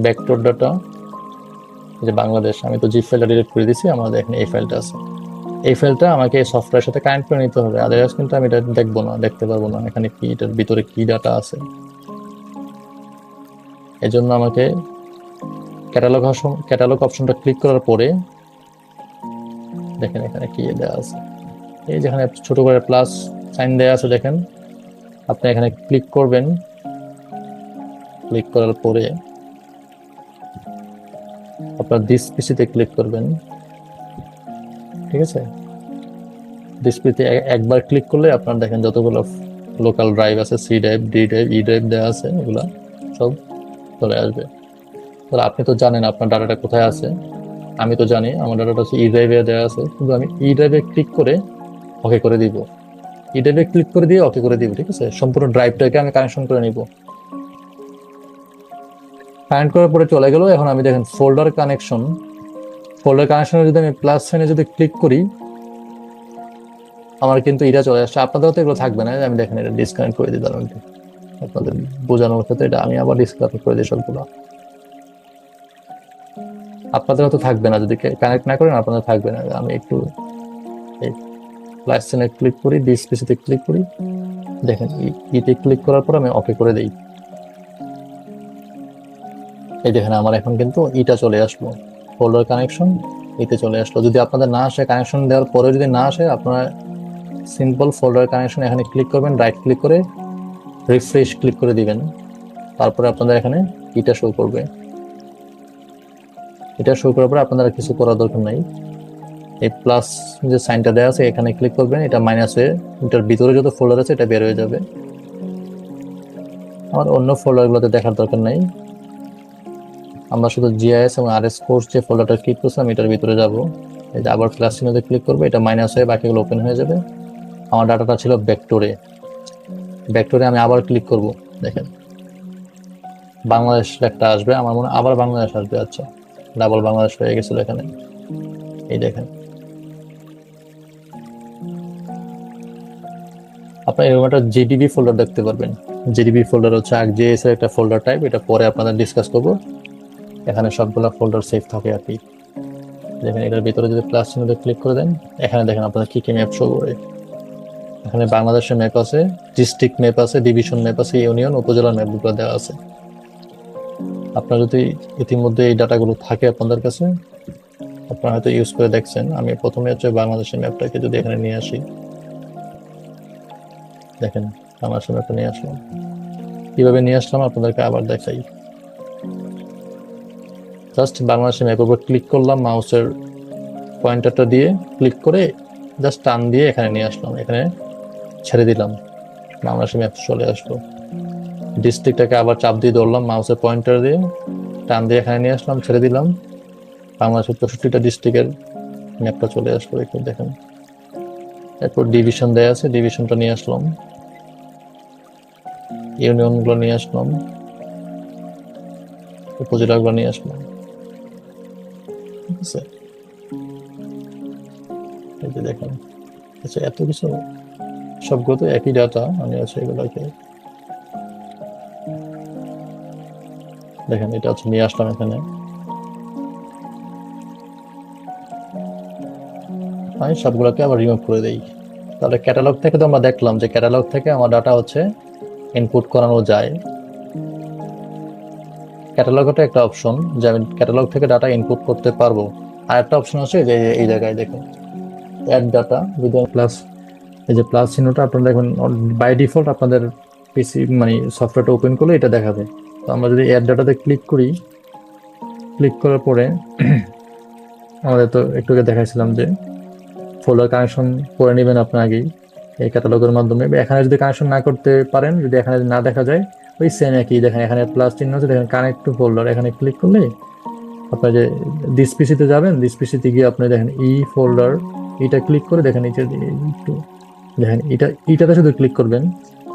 ব্যাক টু ডাটা যে বাংলাদেশ, আমি তো জিপ ফাইলটা ডিলিট করে দিছি, আমাদের এখানে এই ফাইলটা আছে, এই ফাইলটা আমাকে এই সফটওয়্যারের সাথে কানেক্ট করে নিতে হবে, আদারওয়াইজ কিন্তু আমি এটা দেখবো না, দেখতে পারবো না এখানে কি, এটার ভিতরে কি ডাটা আছে। এই জন্য আমাকে ক্যাটালগ অপশনটা ক্লিক করার পরে দেখেন এখানে কি দেওয়া আছে, এই যেখানে ছোট করে প্লাস সাইন দেওয়া আছে দেখেন, আপনি এখানে ক্লিক করবেন। ক্লিক করার পরে আপনার দিস পিসিতে ক্লিক করবেন, ঠিক আছে। দিস পিসিতে একবার ক্লিক করলে আপনার দেখেন যতগুলো লোকাল ড্রাইভ আছে, C drive, D drive, E drive দেওয়া আছে, এগুলা সব চলে আসবে। তাহলে আপনি তো জানেন আপনার ডাটাটা কোথায় আছে, আমি তো জানি আমার ডাটাটা হচ্ছে ই ড্রাইভে দেওয়া আছে, কিন্তু আমি ই ড্রাইভে ক্লিক করে ওকে করে দিব, ই ড্রাইভে ক্লিক করে দিয়ে ওকে করে দিব, ঠিক আছে। সম্পূর্ণ ড্রাইভটাকে আমি কানেকশন করে নিব। কানেক্ট করার পরে চলে গেল। এখন আমি দেখেন ফোল্ডার কানেকশনে যদি আমি প্লাস সাইনে যদি ক্লিক করি, আমার কিন্তু এটা চলে আসছে। আপনাদের তো এগুলো থাকবে না, আমি দেখেন এটা ডিসকানেক্ট করে দিই, দাঁড়ান আপনাদের বোঝানোর ক্ষেত্রে এটা আমি আবার ডিসকানেক্ট করে দিই সবগুলো। আপনাদের তো থাকবে না, যদি কানেক্ট না করেন আপনাদের থাকবে না। আমি একটু এই প্লাস সাইনে ক্লিক করি, দিস পিসিতে ক্লিক করি, দেখেন ইতে ক্লিক করার পর আমি ওকে করে দিই। এই দেখেন আমার এখন কিন্তু ইটা চলে আসলো, ফোল্ডার কানেকশন এতে চলে আসলো। যদি আপনাদের না আসে, কানেকশন দেওয়ার পরে যদি না আসে, আপনারা সিম্পল ফোল্ডার কানেকশন এখানে ক্লিক করবেন, রাইট ক্লিক করে রিফ্রেশ ক্লিক করে দিবেন, তারপরে আপনাদের এখানে ইটা শো করবে। এটা শো করার পরে আপনাদের কিছু করার দরকার নাই, এই প্লাস যে সাইনটা দেওয়া আছে এখানে ক্লিক করবেন, এটা মাইনাস হয়ে এটার ভিতরে যত ফোল্ডার আছে এটা বের হয়ে যাবে। আমার অন্য ফোল্ডারগুলোতে দেখার দরকার নাই, আমরা শুধু জিআইএস এবং আরএস কোর্স যে ফোল্ডারটা ক্লিক করছিলাম এটার ভিতরে যাব। এই যে আবার প্লাস চিহ্নতে ক্লিক করবো, এটা মাইনাস হয়ে বাকিগুলো ওপেন হয়ে যাবে। আমার ডাটাটা ছিল ভেক্টরে আমি আবার ক্লিক করব, দেখেন বাংলাদেশ একটা আসবে, আমার মনে আবার বাংলাদেশ আসবে। আচ্ছা, ডাবল বাংলাদেশ হয়ে গেছিল এখানে, এই দেখেন। আপনার এরকম একটা জিডিবি ফোল্ডার দেখতে পারবেন। জিডিবি ফোল্ডার হচ্ছে ArcGIS এর একটা ফোল্ডার টাইপ, এটা পরে আপনাদের ডিসকাস করবো। এখানে সবগুলো ফোল্ডার সেভ থাকে আর কি। দেখেন এটার ভিতরে যদি প্লাস চিহ্নতে ক্লিক করে দেন, এখানে দেখেন আপনাদের কি কি ম্যাপ শো করে। এখানে বাংলাদেশের ম্যাপ আছে, ডিস্ট্রিক্ট ম্যাপ আছে, ডিভিশন ম্যাপ আছে, ইউনিয়ন, উপজেলার ম্যাপগুলো দেওয়া আছে। আপনার যদি ইতিমধ্যে এই ডাটাগুলো থাকে আপনাদের কাছে, আপনারা হয়তো ইউজ করে দেখছেন। আমি প্রথমে হচ্ছে বাংলাদেশের ম্যাপটাকে যদি এখানে নিয়ে আসি, দেখেন বাংলাদেশের ম্যাপটা নিয়ে আসলাম। কিভাবে নিয়ে আসলাম আপনাদেরকে আবার দেখাই। জাস্ট বাংলাদেশের ম্যাপের উপর ক্লিক করলাম, মাউসের পয়েন্টারটা দিয়ে ক্লিক করে জাস্ট টান দিয়ে এখানে নিয়ে আসলাম, এখানে ছেড়ে দিলাম, বাংলাদেশের ম্যাপ চলে আসলো। ডিস্ট্রিক্টটাকে আবার চাপ দিয়ে ধরলাম, মাউসের পয়েন্টার দিয়ে টান দিয়ে এখানে নিয়ে আসলাম, ছেড়ে দিলাম, বাংলাদেশের 64টা ডিস্ট্রিক্টের ম্যাপটা চলে আসলো, একটু দেখেন। এরপর ডিভিশন দেওয়া আছে, ডিভিশনটা নিয়ে আসলাম, ইউনিয়নগুলো নিয়ে আসলাম, উপজেলাগুলো নিয়ে আসলাম, ঠিক আছে। এই যে দেখেন, আচ্ছা এত কিছু, সবগুলো তো একই ডাটা। আমি আছে এগুলোকে দেখেন, এটা হচ্ছে নিয়ে আসলাম এখানে। আমি সবগুলোকে আবার রিমুভ করে দিই। তাহলে ক্যাটালগ থেকে তো আমরা দেখলাম যে ক্যাটালগ থেকে আমার ডাটা হচ্ছে ইনপুট করানো যায়। ক্যাটালগটা একটা অপশন যে আমি ক্যাটালগ থেকে ডাটা ইনপুট করতে পারবো। আর একটা অপশন আছে যে এই জায়গায় দেখুন, অ্যাড ডাটা যদি প্লাস, এই যে প্লাস চিহ্নটা আপনারা দেখুন বাই ডিফল্ট আপনাদের পিসি মানে সফটওয়্যারটা ওপেন করলে এটা দেখাবে। তো আমরা যদি অ্যাড ডাটাতে ক্লিক করি, ক্লিক করার পরে আমাদের তো একটু আগে দেখাইছিলাম যে ফোল্ডার কানেকশন করে নেবেন আপনার আগেই এই ক্যাটালগের মাধ্যমে। এখানে যদি কানেকশন না করতে পারেন, যদি এখানে না দেখা যায়, ওই সেম একই দেখেন এখানে প্লাস চিহ্ন আছে, দেখেন কানেক্ট টু ফোল্ডার, এখানে ক্লিক করলে আপনার যে দিস পিসিতে যাবেন, দিস পিসিতে গিয়ে আপনি দেখেন ই ফোল্ডার, এটা ক্লিক করে দেখেন নিচে একটু দেখেন, এটাতে শুধু ক্লিক করবেন,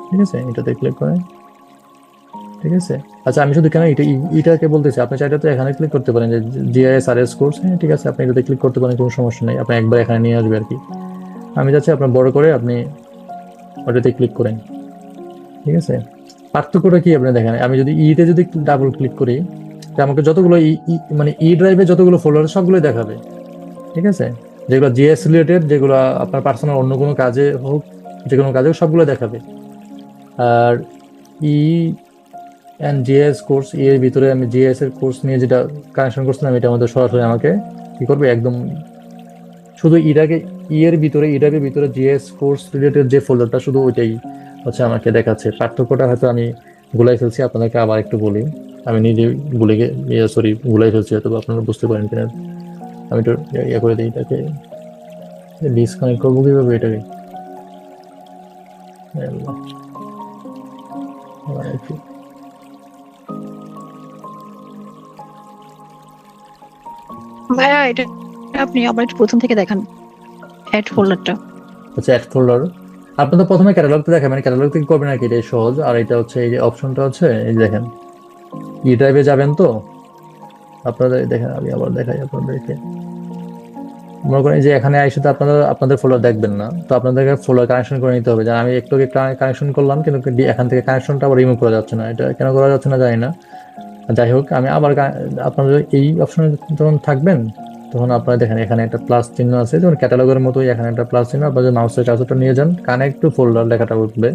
ঠিক আছে, এটাতে ক্লিক করেন, ঠিক আছে। আচ্ছা আমি শুধু কেন এটাকে বলতেছি, আপনি চাইলে তো এখানে ক্লিক করতে পারেন যে জিআইএস আরএস কোর্স, হ্যাঁ ঠিক আছে, আপনি এটাতে ক্লিক করতে পারেন, কোনো সমস্যা নেই, আপনি একবার এখানে নিয়ে আসবে আর কি। আমি চাচ্ছি আপনার বড় করে আপনি ওটাতে ক্লিক করেন, ঠিক আছে। পার্থক্যটা কি আপনি দেখেন, আমি যদি ইতে যদি ডাবল ক্লিক করি, আমাকে যতগুলো মানে ই ড্রাইভে যতগুলো ফোল্ডার সবগুলোই দেখাবে, ঠিক আছে। যেগুলো জিএস রিলেটেড, যেগুলো আপনার পার্সোনাল অন্য কোনো কাজে হোক, যে কোনো কাজে হোক, সবগুলো দেখাবে। আর ই অ্যান্ড জিএস কোর্স, এর ভিতরে আমি জিএস এর কোর্স নিয়ে যেটা কানেকশন করছিলাম, এটা আমাদের সরাসরি আমাকে কি করবে, একদম শুধু ইরাকের ভিতরে জিএস কোর্স রিলেটেড যে ফোল্ডারটা, শুধু ওইটাই হচ্ছে আমাকে দেখাচ্ছে। পার্থক্যটা হয়তো আমি গুলাই ফেলছি, আপনাদেরকে আবার একটু বলি। আমি নিজে গুলাই ফেলছি, হয়তো আপনারা বুঝতে পারেন কিনা। আমি একটু ইয়ে করে দিই, এটাকে ডিসকানেক্ট করবো কিভাবে এটাকে। আল্লাহ, আবার একটু। ভাইয়া এটা আপনি আবার একটু প্রথম থেকে দেখান অ্যাড ফোল্ডারটা। আচ্ছা, অ্যাড ফোল্ডার। আপনি তো প্রথমে ক্যাটালগটা দেখেন, মানে ক্যাটালগ থেকে করবেন আর কি, এটাই সহজ। আর এটা হচ্ছে এই যে অপশনটা হচ্ছে, এই যে দেখেন, ই ড্রাইভে যাবেন তো আপনাদের, দেখেন আমি আবার দেখাই আপনাদেরকে। মনে করেন যে এখানে এসে তো আপনাদের ফোল্ডার দেখবেন না, তো আপনাদেরকে ফোল্ডার কানেকশন করে নিতে হবে। যেন আমি একটু কানেকশন করলাম, কিন্তু এখান থেকে কানেকশনটা আবার রিমুভ করা যাচ্ছে না। এটা কেন করা যাচ্ছে না জানি না। যাই হোক, আমি আবার আপনাদের এই অপশনে যখন থাকবেন, তখন আপনারা দেখেন এখানে একটা প্লাস চিহ্ন আছে, যেমন ক্যাটালগের মতোই এখানে একটা প্লাস চিহ্ন। আপনাদের মাউসের কার্সরটা নিয়ে যান, কানেক্ট টু ফোল্ডার লেখাটা উঠবে।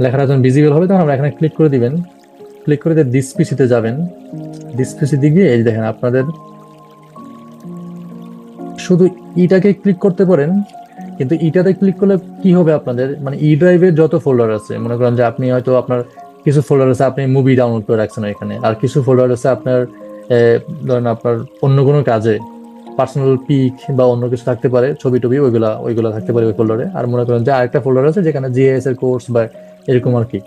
লেখাটা যখন ভিজিবল হবে, তখন আমরা এখানে ক্লিক করে দিবেন। ক্লিক করে দিস পিসিতে যাবেন। দিস পিসিতে গিয়ে এই যে দেখেন, আপনাদের শুধু ইটাকে ক্লিক করতে পারেন, কিন্তু ইটাতে ক্লিক করলে কি হবে, আপনাদের মানে ই ড্রাইভের যত ফোল্ডার আছে, মনে করেন যে আপনি হয়তো আপনার কিছু ফোল্ডার আছে আপনি মুভি ডাউনলোড করে রাখছেন এখানে, আর কিছু ফোল্ডার আছে আপনার ধরেন আপনার অন্য কোনো কাজে পার্সোনাল পিক বা অন্য কিছু থাকতে পারে, ছবি টবি, ওইগুলা থাকতে পারে ওই ফোল্ডারে। আর মনে করেন যে আরেকটা ফোল্ডার আছে যেখানে জিএস এর কোর্স বা এরকম আর কি।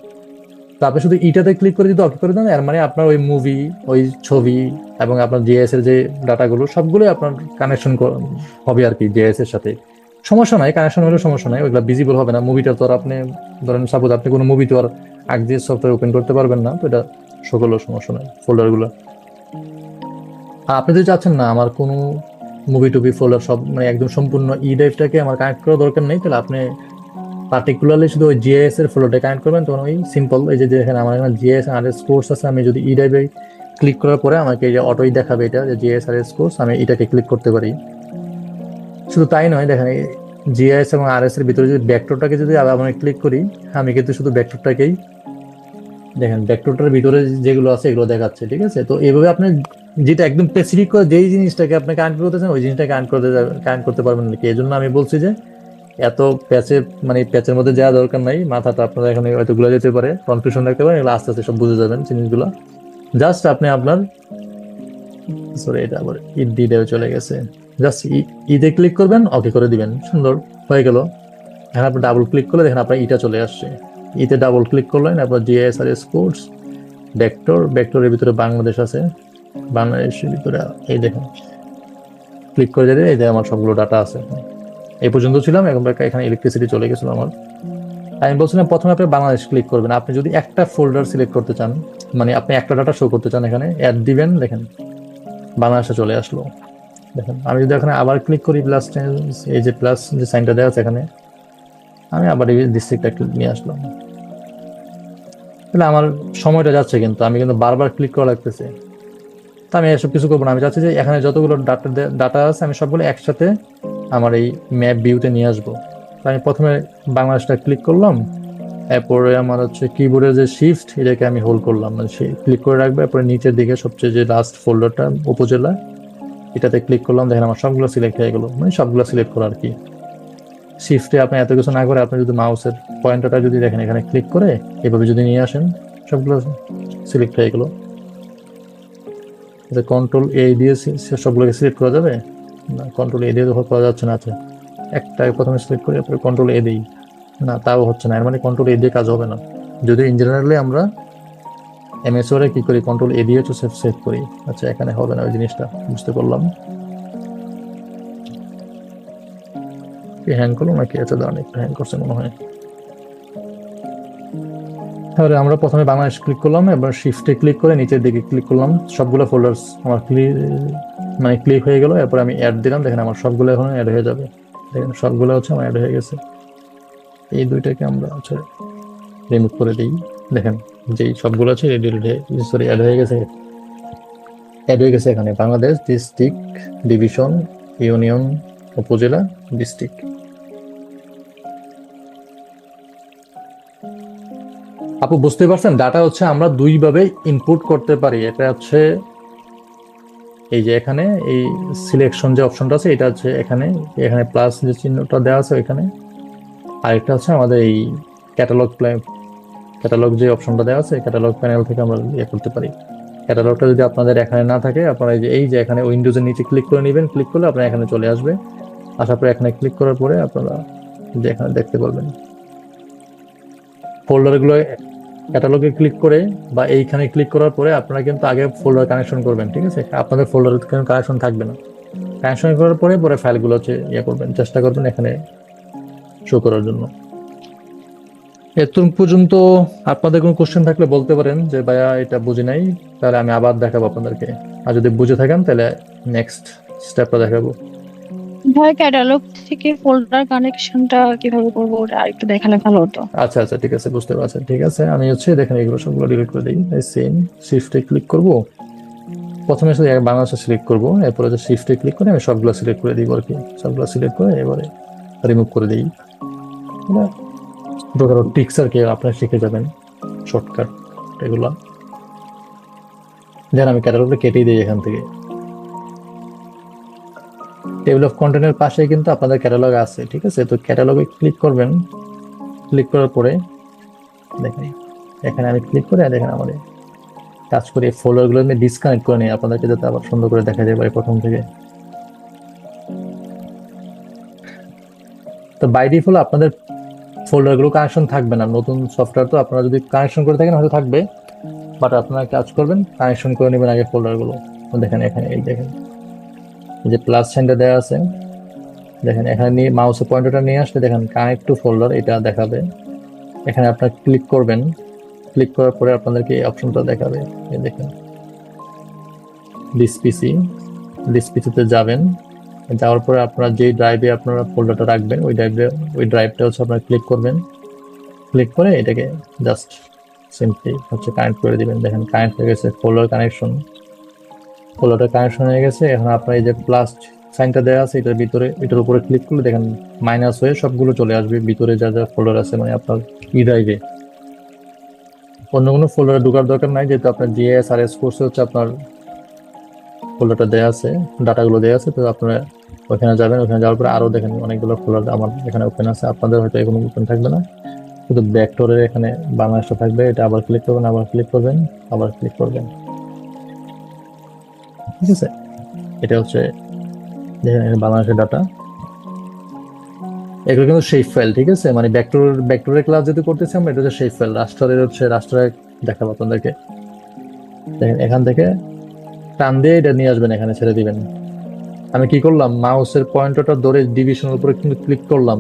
তো আপনি শুধু ইটাতে ক্লিক করে যদি অকে করে দেন, এর মানে আপনার ওই মুভি, ওই ছবি এবং আপনার জিএস এর যে ডাটাগুলো, সবগুলোই আপনার কানেকশন হবে আর কি জিএস এর সাথে। সমস্যা নাই, কানেকশন হলে সমস্যা নাই, ওইগুলো ভিজিবল হবে না। মুভিটা তো আর আপনি ধরেন সাপোজ আপনি কোনো মুভি তো আর আগ দিয়ে সফটওয়্যার ওপেন করতে পারবেন না, তো এটা সকলের সমস্যা নাই ফোল্ডার গুলো। আর আপনি যদি চাচ্ছেন না আমার কোনো মুভি টুভি ফোল্ডার সব মানে একদম সম্পূর্ণ ই ড্রাইভটাকে আমার কানেক্ট করার দরকার নেই, তাহলে আপনি পার্টিকুলারলি শুধু ওই জিএস এর ফ্লোটা কানেক্ট করবেন। তখন ওই সিম্পল, এই যে এখানে আমার এখানে জিএস আর এস কোর্স আছে, আমি যদি ই ড্রাইভে ক্লিক করার পরে আমাকে এই যে অটোই দেখাবে এটা যে জিএস আর এস কোর্স, আমি এটাকে ক্লিক করতে পারি। শুধু তাই নয়, দেখেন জিএস এবং আর এস এর ভিতরে যদি ভেক্টরটাকে যদি আবার আমি ক্লিক করি, আমি কিন্তু শুধু ভেক্টরটাকেই দেখেন, ভেক্টরটার ভিতরে যেগুলো আছে এগুলো দেখাচ্ছে, ঠিক আছে। তো এইভাবে আপনি যেটা একদম স্পেসিফিক করে যেই জিনিসটাকে আপনি কানেক্ট করতেছেন, ওই জিনিসটা কানেক্ট করতে পারবেন নাকি। এই জন্য আমি বলছি যে এত প্যাচে মানে প্যাচের মধ্যে যাওয়া দরকার নাই। মাথাটা আপনার এখানে হয়তো গুলো যেতে পারে, কনফিউশন রাখতে পারেন, এগুলো আস্তে আস্তে সব বুঝে যাবেন জিনিসগুলো। জাস্ট আপনি আপনার সরি, এটা আবার ঈদ দিয়ে চলে গেছে। জাস্ট ঈদে ক্লিক করবেন, ওকে করে দিবেন, সুন্দর হয়ে গেল। এখন আপনি ডাবল ক্লিক করলে দেখেন আপনার ইটা চলে আসছে। ইতে ডাবল ক্লিক করলেন, আপনার জিএসআরএস কোর্স ভেক্টরের ভিতরে বাংলাদেশ আছে, বাংলাদেশের ভিতরে এই দেখেন ক্লিক করে দিলে এই যে আমার সবগুলো ডাটা আছে। এই পর্যন্ত ছিলাম, এখন এখানে ইলেকট্রিসিটি চলে গেছিল আমার। আমি বলছিলাম প্রথমে আপনি বাংলাদেশ ক্লিক করবেন। আপনি যদি একটা ফোল্ডার সিলেক্ট করতে চান, মানে আপনি একটা ডাটা শো করতে চান, এখানে অ্যাড দিবেন, দেখেন বাংলাদেশে চলে আসলো। দেখেন আমি যদি এখানে আবার ক্লিক করি প্লাস, এই যে প্লাস যে সাইনটা দেওয়া আছে এখানে, আমি আবার এই ডিস্ট্রিক্টটা নিয়ে আসলাম। তাহলে আমার সময়টা যাচ্ছে, কিন্তু আমি কিন্তু বারবার ক্লিক করা লাগতেছে। তা আমি এসব কিছু করবো না। আমি চাচ্ছি যে এখানে যতগুলো ডাটা আছে আমি সবগুলো একসাথে আমার এই ম্যাপ ভিউতে নিয়ে আসবো। আমি প্রথমে বাংলাদেশটা ক্লিক করলাম, এরপরে আমার হচ্ছে কিবোর্ডের যে শিফট এটাকে আমি হোল্ড করলাম, মানে ক্লিক করে রাখবো। এরপরে নিচের দিকে সবচেয়ে যে লাস্ট ফোল্ডারটা উপজেলা, এটাতে ক্লিক করলাম, দেখেন আমার সবগুলো সিলেক্ট হয়ে গেলো। মানে সবগুলো সিলেক্ট করা আর কি। শিফটে আপনি এত কিছু না করে আপনি যদি মাউসের পয়েন্টারটা যদি দেখেন এখানে ক্লিক করে এভাবে যদি নিয়ে আসেন, সবগুলো সিলেক্ট হয়ে গেলো। কন্ট্রোল এ দিয়ে সবগুলোকে সিলেক্ট করা যাবে না, কন্ট্রোল এ দিয়ে করা যাচ্ছে না। আছে একটা প্রথমে সিলেক্ট করি, তারপরে কন্ট্রোল এ দিই, না তাও হচ্ছে না। এর মানে কন্ট্রোল এ দিয়ে কাজ হবে না। যদি ইন জেনারেলি আমরা এমএস ওয়ার্ডে কি করি, কন্ট্রোল এ দিয়ে তো সেভ করি। আচ্ছা, এখানে হবে না ওই জিনিসটা, বুঝতে পারলাম। হ্যাং করলো নাকি? আচ্ছা দাঁড়ান, একটু হ্যাং করছে মনে হয়। তাহলে আমরা প্রথমে বাংলাদেশ ক্লিক করলাম, এবার শিফটে ক্লিক করে নিচের দিকে ক্লিক করলাম, সবগুলো ফোল্ডার্স আমার ক্লিক হয়ে গেল। এরপর আমি অ্যাড দিলাম, দেখেন আমার সবগুলো এখন অ্যাড হয়ে যাবে। দেখেন সবগুলো হচ্ছে আমার অ্যাড হয়ে গেছে। এই দুইটাকে আমরা হচ্ছে রিমুভ করে দিই। দেখেন যেই সবগুলো আছে অ্যাড হয়ে গেছে। এখানে বাংলাদেশ ডিস্ট্রিক্ট ডিভিশন ইউনিয়ন, উপজেলা, ডিস্ট্রিক্ট। আপু বুঝতে পারছেন, ডাটা হচ্ছে আমরা দুইভাবে ইনপুট করতে পারি। এটা হচ্ছে এই যে এখানে এই সিলেকশন যে অপশনটা আছে, এটা হচ্ছে এখানে এখানে প্লাস যে চিহ্নটা দেওয়া আছে ওইখানে। আরেকটা হচ্ছে আমাদের এই ক্যাটালগ যে অপশনটা দেওয়া আছে, ক্যাটালগ প্যানেল থেকে আমরা ইয়ে করতে পারি। ক্যাটালগটা যদি আপনাদের এখানে না থাকে, আপনারা এই যে এখানে উইন্ডোজের নিচে ক্লিক করে নেবেন, ক্লিক করলে আপনার এখানে চলে আসবে। আসার পরে এখানে ক্লিক করার পরে আপনারা যে এখানে দেখতে পারবেন ফোল্ডারগুলো। ক্যাটালগে ক্লিক করে বা এইখানে ক্লিক করার পরে আপনারা কিন্তু আগে ফোল্ডার কানেকশন করবেন, ঠিক আছে? আপনাদের ফোল্ডার কানেকশন থাকবে না। কানেকশন করার পরে পরে ফাইলগুলো হচ্ছে ইয়ে করবেন, চেষ্টা করবেন এখানে শো করার জন্য। এত পর্যন্ত আপনাদের কোনো কোশ্চেন থাকলে বলতে পারেন যে ভাইয়া এটা বুঝি নাই, তাহলে আমি আবার দেখাবো আপনাদেরকে। আর যদি বুঝে থাকেন তাহলে নেক্সট স্টেপটা দেখাবো। ভাই ক্যাটালগ থেকে ফোল্ডার কানেকশনটা কিভাবে করবো ওটা আরেকটু দেখালে ভালো হতো। আচ্ছা আচ্ছা, ঠিক আছে, বুঝতে পারছেন। ঠিক আছে, আমি হচ্ছে দেখেন এগুলো সবগুলো ডিলিট করে দিই। সেম শিফটে ক্লিক করব, প্রথমে শুধু বাংলাদেশে সিলেক্ট করব, এরপরে যে শিফটে ক্লিক করে আমি সবগুলো সিলেক্ট করে দিব আর কি। সবগুলো সিলেক্ট করে এবারে রিমুভ করে দিই। ছোটখাটো ট্রিক্স আর কি আপনারা শিখে যাবেন, শর্টকাট এগুলো। দেন আমি ক্যাটালগটা কেটেই দিই এখান থেকে। টেবিল অফ কন্টেন্টের পাশে কিন্তু আপনাদের ক্যাটালগ আছে, ঠিক আছে? তো ক্যাটালগে ক্লিক করবেন, ক্লিক করার পরে দেখেন এখানে আমি ক্লিক করে দেখেন আমাদের কাজ করে ফোল্ডারগুলো আমি ডিসকানেক্ট করে নিই আপনাদেরকে, যাতে আবার সুন্দর করে দেখা যায় প্রথম থেকে। তো বাই ডিফল্ট আপনাদের ফোল্ডারগুলো কানেকশন থাকবে না, নতুন সফটওয়্যার তো আপনারা যদি কানেকশন করে থাকেন হয়তো থাকবে, বাট আপনারা কাজ করবেন কানেকশন করে নেবেন আগে ফোল্ডারগুলো। দেখেন এখানে এই দেখেন এই যে প্লাস সাইনটা দেওয়া আছে, দেখেন এখানে নিয়ে মাউসের পয়েন্টারটা নিয়ে আসলে দেখেন কানেক্ট টু ফোল্ডার এটা দেখাবে। এখানে আপনারা ক্লিক করবেন, ক্লিক করার পরে আপনাদেরকে এই অপশনটা দেখাবে। এই দেখেন দিস পিসিতে যাবেন, যাওয়ার পরে আপনারা যে ড্রাইভে আপনারা ফোল্ডারটা রাখবেন ওই ড্রাইভটা হচ্ছে আপনারা ক্লিক করবেন। ক্লিক করে এটাকে জাস্ট সিম্পলি হচ্ছে কানেক্ট করে দিবেন। দেখেন কানেক্ট হয়ে গেছে, ফোল্ডারটা কানেকশন হয়ে গেছে। এখন আপনার এই যে প্লাস সাইনটা দেওয়া আছে এটার ভিতরে, এটার উপরে ক্লিক করলে দেখেন মাইনাস হয়ে সবগুলো চলে আসবে ভিতরে যা যা ফোল্ডার আছে, মানে আপনার ড্রাইভে। অন্য কোনো ফোল্ডারে ঢোকার দরকার নাই, যেহেতু আপনার জিএসআরএস কোর্সে হচ্ছে আপনার ফোল্ডারটা দেওয়া আছে, ডাটাগুলো দেওয়া আছে। তো আপনারা ওখানে যাবেন, ওখানে যাওয়ার পরে আরো দেখেন অনেকগুলো ফোল্ডার আমার এখানে ওপেন আছে, আপনাদের হয়তো এগুলো ওপেন থাকবে না, শুধু ব্যাকডোরের এখানে বাংলাদেশটা থাকবে। এটা আবার ক্লিক করবেন, আবার ক্লিক করবেন, আবার ক্লিক করবেন, ঠিক আছে? এটা হচ্ছে দেখেন বাংলাদেশের ডাটা, এগুলো কিন্তু শেপ ফাইল, ঠিক আছে? মানে ব্যাকডোরের ক্লাস যেহেতু করতেছি আমরা, এটা হচ্ছে শেপ ফাইল। রাষ্ট্রের দেখাবো আপনাদেরকে। দেখেন এখান থেকে টান দিয়ে এটা নিয়ে আসবেন, এখানে ছেড়ে দিবেন। আমি কি করলাম, মাউসের পয়েন্টারটা ধরে ডিভিশনের উপরে কিন্তু ক্লিক করলাম,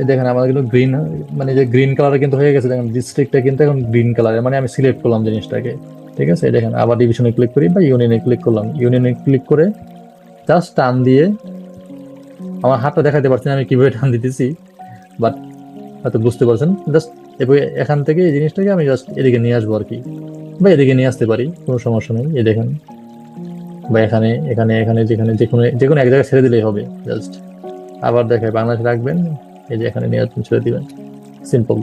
এই দেখেন আমাদের কিন্তু গ্রিন, মানে যে গ্রিন কালারে কিন্তু হয়ে গেছে। দেখেন ডিস্ট্রিক্টটা কিন্তু এখন গ্রিন কালারে, মানে আমি সিলেক্ট করলাম জিনিসটাকে, ঠিক আছে? দেখেন আবার ডিভিশনে ক্লিক করি বা ইউনিয়নে ক্লিক করলাম, ইউনিয়নে ক্লিক করে জাস্ট টান দিয়ে, আমার হাতটা দেখাতে পারছি না আমি কিভাবে টান দিতেছি, বাট হয়তো বুঝতে পারছেন। জাস্ট এখান থেকে এই জিনিসটাকে আমি জাস্ট এদিকে নিয়ে আসবো আর কি, বা এদিকে নিয়ে আসতে পারি, কোনো সমস্যা নেই। এই দেখেন, বা এখানে এখানে এখানে যেখানে যে কোনো এক জায়গায় ছেড়ে দিলেই হবে। জাস্ট আবার দেখে বাংলাদেশে রাখবেন, এই যে এখানে নিয়ে আসবেন, ছেড়ে দিবেন, সিম্পল।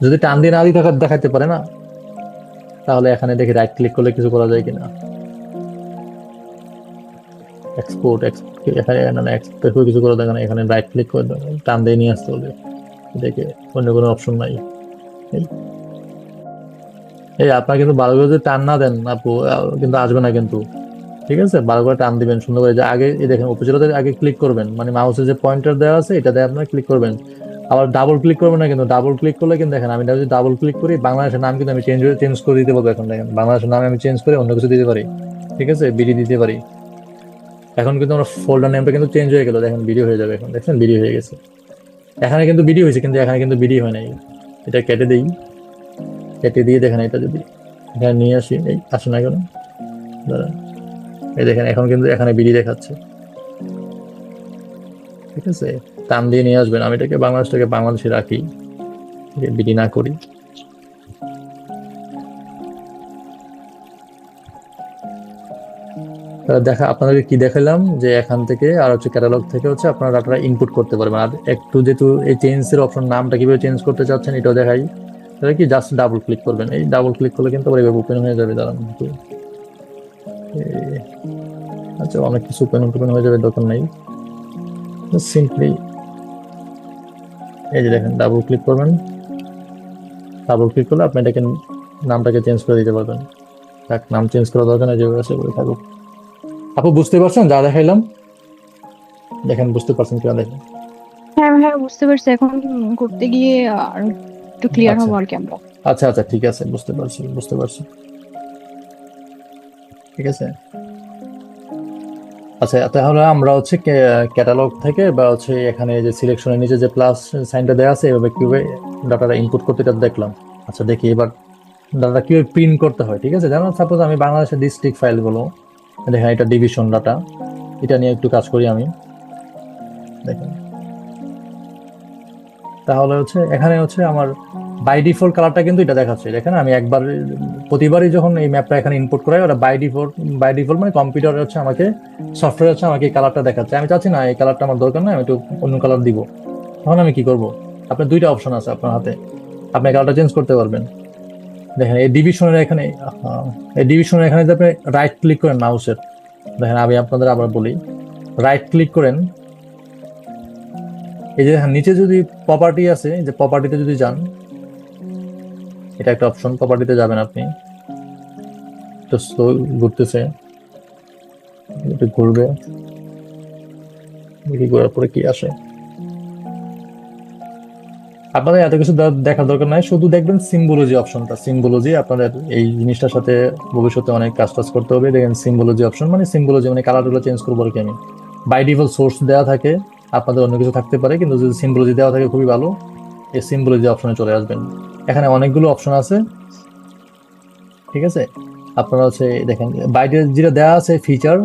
যদি টান দিয়ে না দিয়ে দেখাতে পারে না, তাহলে এখানে দেখে রাইট ক্লিক করলে কিছু করা যায় কিনা। এক্সপোর্ট এখানে এক্সপোর্ট কিছু করা দেখেন, এখানে রাইট ক্লিক করে টান দিয়ে নিয়ে আসতে হবে, দেখে অন্য কোনো অপশন নাই। এই আপনার কিন্তু ভালো করে যদি টান না দেন আপু কিন্তু আসবে না কিন্তু, ঠিক আছে? ভালো করে টান দিবেন সুন্দর করে। যে আগে এই দেখেন উপজেলাতে আগে ক্লিক করবেন, মানে মাউসের যে পয়েন্টার দেওয়া আছে এটা দিয়ে আপনার ক্লিক করবেন। আবার ডাবল ক্লিক করবেন না, কিন্তু ডাবল ক্লিক করলে কিন্তু দেখেন আমি যদি ডাবল ক্লিক করি বাংলাদেশের নাম কিন্তু আমি চেঞ্জ করে দিতে পারবো। এখন দেখেন বাংলাদেশের নাম আমি চেঞ্জ করে অন্য কিছু দিতে পারি, ঠিক আছে? বিডি দিতে পারি। এখন কিন্তু আমার ফোল্ডার নেমটা কিন্তু চেঞ্জ হয়ে গেল, দেখেন ভিডিও হয়ে যাবে। এখন দেখছেন ভিডিও হয়ে গেছে, এখানে কিন্তু ভিডিও হয়েছে, কিন্তু এখানে কিন্তু ভিডিও হয় নাই। এটা কেটে দিই, কেটে দিয়ে দেখেন এটা যদি এখানে নিয়ে আসি, এই আসে না কেন দাঁড়া, এই দেখেন এখন কিন্তু এখানে বিডি দেখাচ্ছে, ঠিক আছে? টান দিয়ে নিয়ে আসবেন। আমি এটাকে বাংলাদেশে রাখি, বিডি না করি। দেখা আপনাদেরকে কি দেখালাম যে এখান থেকে আর হচ্ছে ক্যাটালগ থেকে হচ্ছে আপনারা ডাটাটা ইনপুট করতে পারবেন। আর একটু যেহেতু এই চেঞ্জের অপশন নামটা কিভাবে চেঞ্জ করতে চাচ্ছেন এটাও দেখাই। তাহলে কি জাস্ট ডাবল ক্লিক করবেন, এই ডাবল ক্লিক করলে কিন্তু আবার এভাবে ওপেন হয়ে যাবে। দাঁড়ান একটু। আচ্ছা অনেক কিছু ওপেন হয়ে যাবে, দরকার নেই। সিম্পলি এই যে দেখেন ডাবল ক্লিক করবেন, ডাবল ক্লিক করলে আপনি এটাকে নামটাকে চেঞ্জ করে দিতে পারবেন। থাক, নাম চেঞ্জ করা দরকার নেই, যেভাবে আছে ওই থাকুক। আপু বুঝতে পারছেন যা দেখাইলাম? দেখেন বুঝতে পারছেন কিনা দেখেন। হ্যাঁ হ্যাঁ, বুঝতে পারছি। এখন করতে গিয়ে আর একটু ক্লিয়ার আচ্ছা হবো আর কি আমরা। আচ্ছা আচ্ছা ঠিক আছে, বুঝতে পারছি। ঠিক আছে। আচ্ছা তাহলে আমরা হচ্ছে ক্যাটালগ থেকে বা হচ্ছে এখানে যে সিলেকশনের নিচে যে প্লাস সাইনটা দেওয়া আছে এভাবে কিভাবে ডাটাটা ইনপুট করতে এটা দেখলাম। আচ্ছা দেখি এবার ডাটা কিভাবে প্রিন্ট করতে হয়। ঠিক আছে, যেমন সাপোজ আমি বাংলাদেশের ডিস্ট্রিক্ট ফাইলগুলো দেখেন, এটা ডিভিশন ডাটা, এটা নিয়ে একটু কাজ করি আমি। দেখেন তাহলে হচ্ছে এখানে হচ্ছে আমার বাই ডিফল্ট কালারটা কিন্তু এটা দেখাচ্ছে। দেখেন আমি একবার প্রতিবারই যখন এই ম্যাপটা এখানে ইনপুট করাই ওটা বাই ডিফল্ট মানে কম্পিউটার হচ্ছে আমাকে, সফটওয়্যার হচ্ছে আমাকে এই কালারটা দেখাচ্ছে। আমি চাচ্ছি না এই কালারটা আমার দরকার না, আমি একটু অন্য কালার দিব। তখন আমি কি করব? আপনার দুইটা অপশন আছে আপনার হাতে, আপনি কালারটা চেঞ্জ করতে পারবেন। দেখেন এই ডিভিশনের এখানে, এই ডিভিশনের এখানে যদি আপনি রাইট ক্লিক করেন মাউসের, দেখেন আমি আপনাদের আবার বলি, রাইট ক্লিক করেন, এই যে দেখেন নিচে যদি প্রপার্টি আছে, যে প্রপার্টিতে যদি যান, এটা একটা অপশন, প্রপার্টিতে যাবেন আপনি, তো স্লো ঘুরতেছে, একটু ঘুরবে, দেখি ঘোরার পরে কি আসে। আপনাদের এত কিছু দেখার দরকার নাই, শুধু দেখবেন সিম্বলজি অপশনটা। সিম্বলজি আপনাদের এই জিনিসটার সাথে ভবিষ্যতে অনেক কাজ টাজ করতে হবে। দেখেন সিম্বলজি অপশন মানে সিম্বলজি মানে কালারগুলো চেঞ্জ করবো আর কি আমি। বাই ডিফল্ট সোর্স দেওয়া থাকে, আপনাদের অন্য কিছু থাকতে পারে, কিন্তু যদি সিম্বলজি দেওয়া থাকে খুবই ভালো। এই সিম্বলজি অপশনে চলে আসবেন, এখানে অনেকগুলো অপশন আছে। ঠিক আছে, আপনারা হচ্ছে দেখেন বাইরে যেটা দেওয়া আছে ফিচার